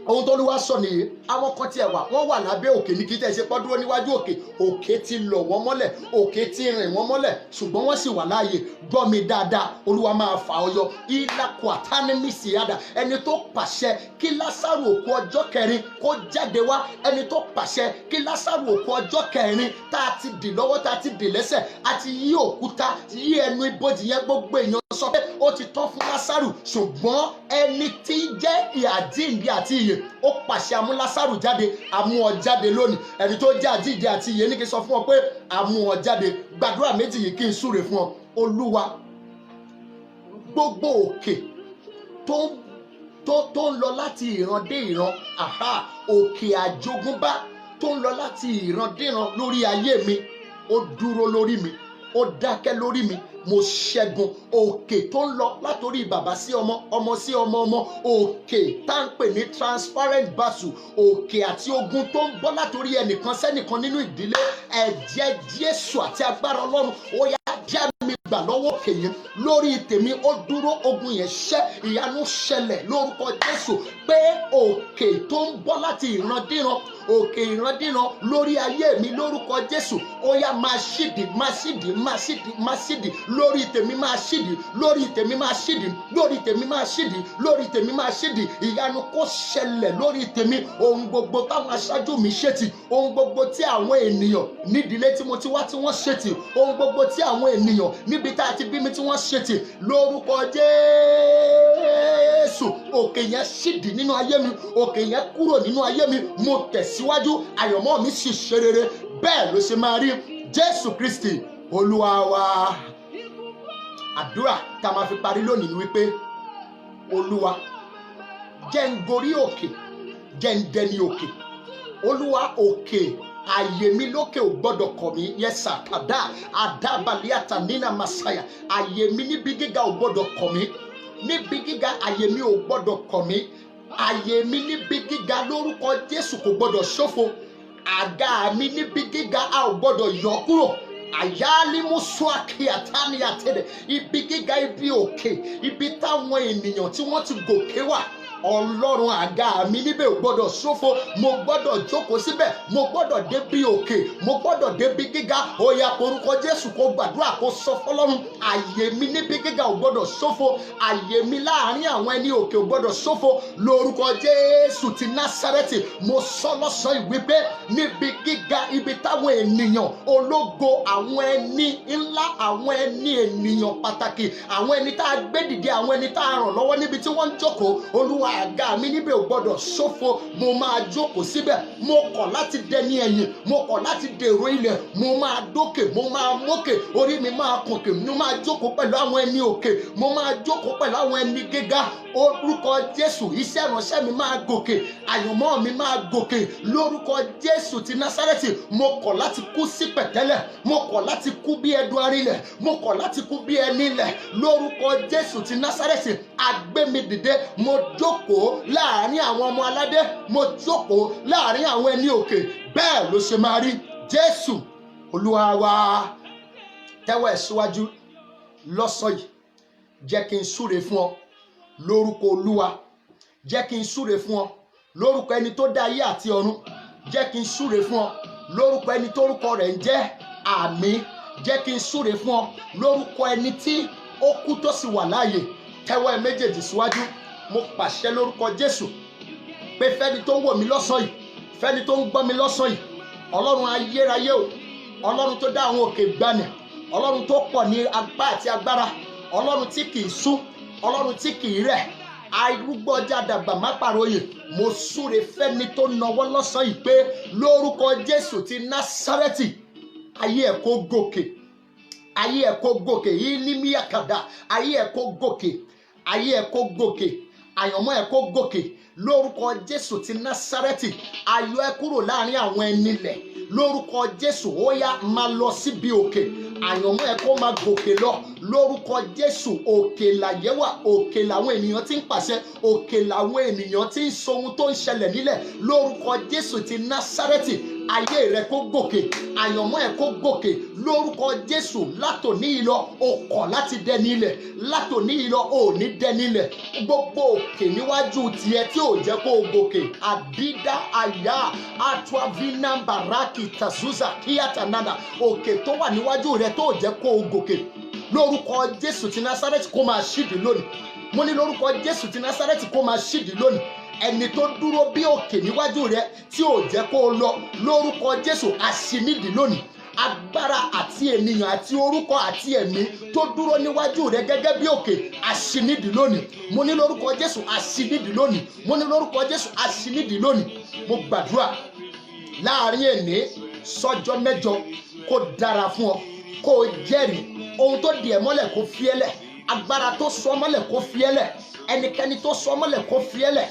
ohun tó Olúwa sọ nìyí. Àwọn kan tiẹ̀ wà, wọ́n wà lábẹ́ òkè ní kí tẹ̀ ṣe pọ́ dúró níwájú òkè. Òkè ti lọ̀ wọ́n mọ́lẹ̀, òkè ti rìn wọ́n mọ́lẹ̀, ṣùgbọ́n wọ́n sì wà láàyè. Gbọ́ mi dáadáa, Olúwa máa fà ọ́ yọ. Ìlàkù àtánimísì yàdà, ẹni tó pàṣẹ kí Lásárù òkú ọjọ́ kẹrin kó jáde wá, ẹni tó pàṣẹ kí Lásárù òkú ọjọ́ kẹrin tá a ti dì lọ́wọ́, tá a ti dì lẹ́sẹ̀, a ti yí òkúta yí ẹnu ibojì yẹn. Gbogbo èèyàn sọ pé ó ti tán fún Lásárù, ṣùgbọ́n ẹni tí ń jẹ́ àjíǹde àti ìyè ó pàṣẹ amú Lásárù jáde, amú ọ jáde lónìí. Ẹni tó jẹ́ àjíǹde àti ìyè ní kí n sọ fún ọ pé amú ọ jáde. Gbàdúrà méjì yìí kí n súre fún ọ. Olúwa, gbogbo òkè tó ń lọ láti ìran dé ìran, òkè àjogúnbá tó ń lọ láti ìran dé ìran lórí ayé mi, ó dúró lórí mi, ó dákẹ́ lórí mi. Mo ṣẹ́gun òkè tó ń lọ látòrí bàbá sí ọmọ, ọmọ sí ọmọ ọmọ, òkè tá ń pè ní transparent battle, òkè àti ogun tó ń bọ́ látòrí ẹnìkan sẹ́nìkan nínú ìdílé. Ẹ̀jẹ̀ Jésù àti agbára Ọlọ́run ó yá já mi gbà lọ́wọ́ òkè yẹn lórí tèmi. Ó dúró, ogun yẹn ṣẹ́, ìyanu ṣẹlẹ̀ lórúkọ Jésù. Pé òkè tó ń bọ́ láti ìrandíran, òkè ìrandíran lórí ayé mi lórúkọ Jésù ó yá máa ṣídìí, máa ṣídìí, máa ṣídìí, máa ṣídìí lórí tèmi, máa ṣídìí lórí tèmi, máa ṣídìí lórí tèmi, máa ṣídìí lórí tèmi, máa ṣídìí. Ìyanu kó ṣẹlẹ̀ lórí tèmi. Ohun gbogbo táwọn aṣáájú mi ṣètì, ohun gbogbo tí àwọn ènìyàn nídìílé tí mo ti wá tí wọ́n ṣètì, ohun gbogbo tí àwọn ènìyàn níbi tá a ti bí mi tí wọ́n ṣètì, lórúkọ Jésù òkè yẹn ṣídìí nínú ayé mi, òkè yẹn kúrò nínú ayé mi. Mo tẹ̀síwájú, àyànmọ́ mi sì ṣe rere. Bẹ́ẹ̀ ló ṣe máa rí. Jésù Kristi Olúwa wa. Àdúrà tá a máa fi parí lónìí ni wípé Olúwa jẹ́ n gorí òkè, jẹ́ n dẹni òkè. Olúwa òkè àyè mi lókè ò gbọ́dọ̀ kọ̀ mí. Yẹ́sà kàdá àdábàlíàtà nínà màsáyà. Àyè mi níbi gíga ò gbọ́dọ̀ kọ̀ mí. Níbi gíga àyè mi ò gbọ́dọ̀ kọ̀ mí. Àyè mi níbi gíga lórúkọ Jésù kò gbọ́dọ̀ ṣófo. Àga mi níbi gíga a ò gbọ́dọ̀ yọ kúrò. Àyálímúsúàkì àtàníyàtẹ̀dẹ̀. Ibi gíga, ibi òkè, ibi táwọn ènìyàn tí wọ́n ti gòkè wà. Ọlọ́run àga mi níbẹ̀ ò gbọ́dọ̀ ṣófo. Mo gbọ́dọ̀ jókòó síbẹ̀, mo gbọ́dọ̀ débi òkè, mo gbọ́dọ̀ débi gíga. Ó yá orúkọ Jésù kó gbàdúrà kó sọ fọ́lọ́run. Àyè mi níbi gíga ò gbọ́dọ̀ ṣófo. Àyè mi láàárín àwọn ẹni òkè ò gbọ́dọ̀ ṣófo. Lórúkọ Jésù ti Násárẹ́tì, mo sọ lọ́sàn-án ìwé pé níbi gíga, ibi táwọn ènìyàn ológo, àwọn ẹni ńlá, àwọn ẹni ènìyàn pàtàkì, àwọn ẹni tá a gbé dìde, àwọn ẹni tá a ràn lọ́wọ́ níbi tí wọ́n ń jókòó. Olúwa àga mi níbẹ̀ ò gbọ́dọ̀ ṣófo. Mo máa jókòó síbẹ̀. Mo kọ̀ láti dẹni ẹ̀yìn, mo kọ̀ láti dèrò ilẹ̀. Mo máa dókè, mo máa mókè, orí mi máa kùnkè. Mo máa jókòó pẹ̀lú àwọn ẹni òkè, mo máa jókòó pẹ̀lú àwọn ẹni gíga. orúkọ Jésù iṣẹ́ ìránṣẹ́ mi máa gòkè, àyànmọ́ mi máa gòkè lórúkọ Jésù ti Násárẹ́tì. Mo kọ̀ láti kú sí pẹ̀tẹ́lẹ̀, mo kọ̀ láti kú bí ẹdun arinlẹ̀, mo kọ̀ láti kú bí ẹni ilẹ̀ lórúkọ Jésù ti Násárẹ́tì. A gbé mi dìde, mo jókòó láàrin àwọn ọmọ aládé, mo jókòó láàrin àwọn ẹni òkè. Bẹ́ẹ̀ ló ṣe máa rí. Jésù Olúwa wa. Tẹ́wọ́ ẹ̀ síwájú lọ́sàn yìí. Jẹ́ kí n súre fún ọ lórúkọ Olúwa. Jẹ́ kí n súre fún ọ lórúkọ ẹni tó dá ayé àti ọ̀run. Jẹ́ kí n súre fún ọ lórúkọ ẹni tórúkọ rẹ̀ ń jẹ́ Àmín. Jẹ́ kí n súre fún ọ lórúkọ ẹni tí ó kú tó sì wà láàyè. Tẹ́wọ́ ẹ méjèèjì síwájú. Mo pàṣẹ lórúkọ Jésù pé fẹ́ni tó ń wò mí lọ́sàn yìí, fẹ́ni tó ń gbọ́ mi lọ́sàn yìí, Ọlọ́run ayérayé o, Ọlọ́run tó dá àwọn òkè gbani, Ọlọ́run tó pọ̀ ní agbá àti agbára, Ọlọ́run tí kì í sú, Ọlọ́run tí kì í rẹ̀, arúgbó ọjà àdàgbà má pàròyè. Mo súre fẹ́ni tó nawọ́ lọ́sàn yìí pé lórúkọ Jésù ti Násárẹ́tì, ayé ẹ̀ kó gòkè, ayé ẹ̀ kó gòkè, yìí ní míyàkàdá, ayé ẹ̀ kó gòkè, ayé ẹ̀ kó gòkè, àyànmọ́ ẹ̀ kó gòkè lórúkọ Jésù ti Násárẹ́tì. Ayọ̀ ẹ kúrò láàrin àwọn ẹni ilẹ̀ lórúkọ Jésù. Ó yá máa lọ síbi òkè, àyànmọ́ ẹ kó máa gòkè lọ lórúkọ Jésù. Òkè làyé wà, òkè làwọn ènìyàn tí ń pàṣẹ, òkè làwọn ènìyàn tí ń sọ ohun tó ń ṣẹlẹ̀ nílẹ̀ lórúkọ Jésù ti Násárẹ́tì. Ayé rẹ kó gòkè, àyànmọ́ ẹ kó gòkè lórúkọ Jésù. Látòní ìlọ o kọ̀ láti dẹni ilẹ̀, látòní ìlọ o ní dẹni ilẹ̀. Gbogbo òkè níwájú tiẹ̀ tí ò jẹ́ kó o gòkè, àdídá àyà àtúwàvínà bàrákì tàzúzà kíyàtànàdà, òkè tó wà níwájú rẹ tó jẹ́ kó o gòkè lórúkọ Jésù ti Násárẹ́tì kó máa ṣídìí lónìí. Mo ní lórúkọ Jésù ti Násárẹ́tì kó máa ṣídìí lónìí. Ẹni tó dúró bí òkè níwájú rẹ tí ò jẹ́ kó o lọ lórúkọ Jésù àṣìnídìí lónìí. Agbára àti ènìyàn àti orúkọ àti ẹ̀mí tó dúró níwájú rẹ gẹ́gẹ́ bí òkè àṣìnídìí lónìí. Mo ní lórúkọ Jésù àṣìnídìí lónìí. Mo ní lórúkọ Jésù àṣìnídìí lónìí. Mo gbàdúrà láàrin èní sọ́jọ́ mẹ́jọ kó dára fún ọ, kó o jẹ́rìí ohun tó dì ẹ́ mọ́lẹ̀ kó fi ẹ́ lẹ̀, agbára tó sọ mọ́lẹ̀ kó fi ẹ́ lẹ̀, ẹnikẹ́ni tó sọ mọ́lẹ̀ kó fi ẹ́ lẹ̀,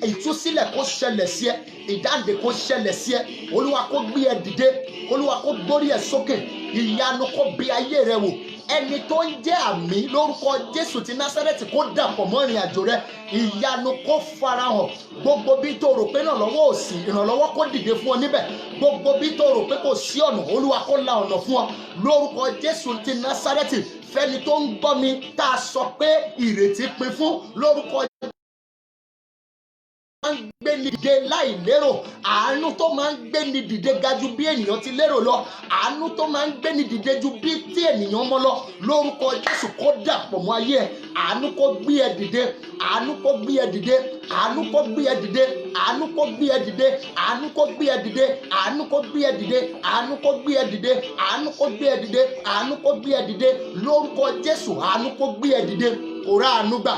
ìtúsílẹ̀ kó ṣẹlẹ̀ sí ẹ, ìdáǹdè kó ṣẹlẹ̀ sí ẹ. Olúwa kó gbé ẹ dìde, Olúwa kó gbórí ẹ sókè, ìyanu kó bí ayé rẹ wò. Ẹni tó ń jẹ́ àmì lórúkọ Jésù ti Násárẹ́tì kó dàpọ̀ mọ́ ìrìn àjò rẹ, ìyanu kó farahàn. Gbogbo bí tó rò pé ìrànlọ́wọ́ ò sí, ìrànlọ́wọ́ kó dìde fún ọ níbẹ̀. Gbogbo bí tó rò pé kò sí ọ̀nà, Olúwa kó la ọ̀nà fún ọ lórúkọ Jésù ti Násárẹ́tì. Fẹ́ni tó ń gbọ́ mi tá a sọ pé ìrètí pin fún lórúkọ máa ń gbé ni dìde láì lérò, àánú tó máa ń gbé ni dìde ga ju bí ènìyàn ti lérò lọ, àánú tó máa ń gbé ni dìde ju bí tí ènìyàn mọ̀ lọ lórúkọ Jésù kó dàpọ̀ mọ́ ayé ẹ. Àánú kó gbé ẹ dìde, àánú kó gbé ẹ dìde, àánú kó gbé ẹ dìde, àánú kó gbé ẹ dìde, àánú kó gbé ẹ dìde, àánú kó gbé ẹ dìde, àánú kó gbé ẹ dìde, àánú kó gbé ẹ dìde, àánú kó gbé ẹ dìde lórúkọ Jésù. Àánú kó gbé ẹ dìde, kó rá àánú gbà,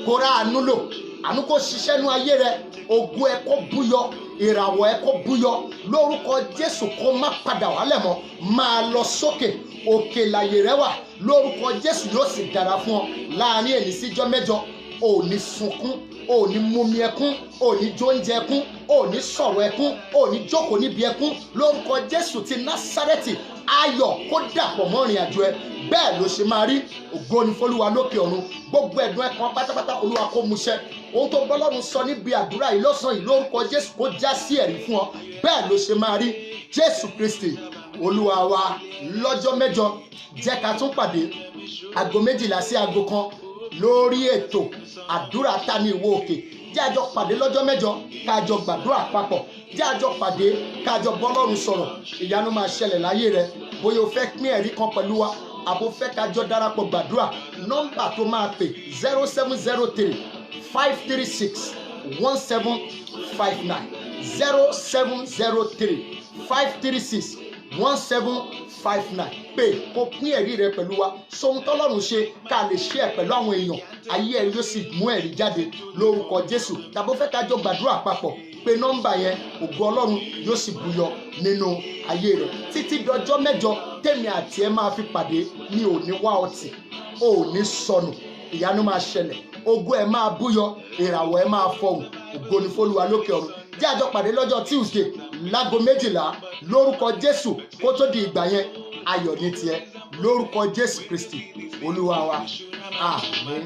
kó rá àánú lò, àánú kó ṣiṣẹ́ nú ayé rẹ, ògo ẹ kó búyọ, ìràwọ̀ ẹ kó búyọ lórúkọ Jésù. Kó má padà wálẹ̀ mọ́, máa lọ sókè, òkè láyé rẹ wà lórúkọ Jésù. Yóò sì dára fún ọ láàrin èní síjọ́ mẹ́jọ. Ò ní sunkún, ò ní mumi ẹkún, ò ní jóúnjẹ ẹkún, ò ní sọ̀rọ̀ ẹkún, ò ní jókòó níbi ẹkún lórúkọ Jésù ti Násárẹ́tì. Ayọ̀ kó dàpọ̀ mọ́ ìrìn àjò ẹ. Bẹ́ẹ̀ ló ṣe máa rí. Ògo ni f'Olúwa lókè ọ̀run. Gbogbo ẹ̀dùn ẹ̀kan pátápátá Olúwa kó múṣẹ. Ohun tó bọ́lọ́run sọ níbi àdúrà yìí lọ́sàn yìí lórúkọ Jésù kó já sí ẹ̀rí fún ọ. Bẹ́ẹ̀ ló ṣe máa rí. Jésù Kristi Olúwa wa. Lọ́jọ́ mẹ́jọ jẹ́ ká tún pàdé aago 12 sí aago 1 lórí ètò àdúrà ta ní ìwọ òkè. Jẹ́ àjọ pàdé lọ́jọ́ mẹ́jọ kájọ gbàdúrà papọ̀. Jẹ́ àjọ pàdé kájọ bọ́lọ́run sọ̀rọ̀. Ìyanu máa ṣẹlẹ̀ láyé rẹ. Bóyá o fẹ́ pín ẹ̀rí kan pẹ̀lú wa, àbò fẹ́ kájọ darapọ̀ gbàdúrà. Nọ́mbà tó máa pè 0703 536 1759 0703 536 1759. Pé kó pín ẹ̀rí rẹ pẹ̀lú wa, sóhun tọ́lọ́run ṣe ká lè ṣe ẹ̀ pẹ̀lú àwọn èèyàn, ayé ẹ̀ yóò sì mú ẹ̀rí jáde lórúkọ Jésù. Tàbó fẹ́ kájọ gbàdúrà papọ̀, pé nọ́mbà yẹn, ògo Ọlọ́run yóò sì búyọ nínú ayé rẹ̀. Títí dọjọ́ mẹ́jọ tèmi àti ẹ máa fi pàdé, ní òní wá ọtí, òní sọnù, ìyanu máa ṣẹlẹ̀. ògo ẹ̀ máa búyọ, ìràwọ̀ ẹ̀ máa fọhùn. Ògo ni f'Olúwa lókè ọ̀run. Jẹ́ àjọ pàdé lọ́jọ́ Tuesday láago 12 lórúkọ Jésù. Kó tó di ìgbà yẹn, ayọ̀ ní tiẹ̀ lórúkọ Jésù Kristi Olúwa wa. Àmín.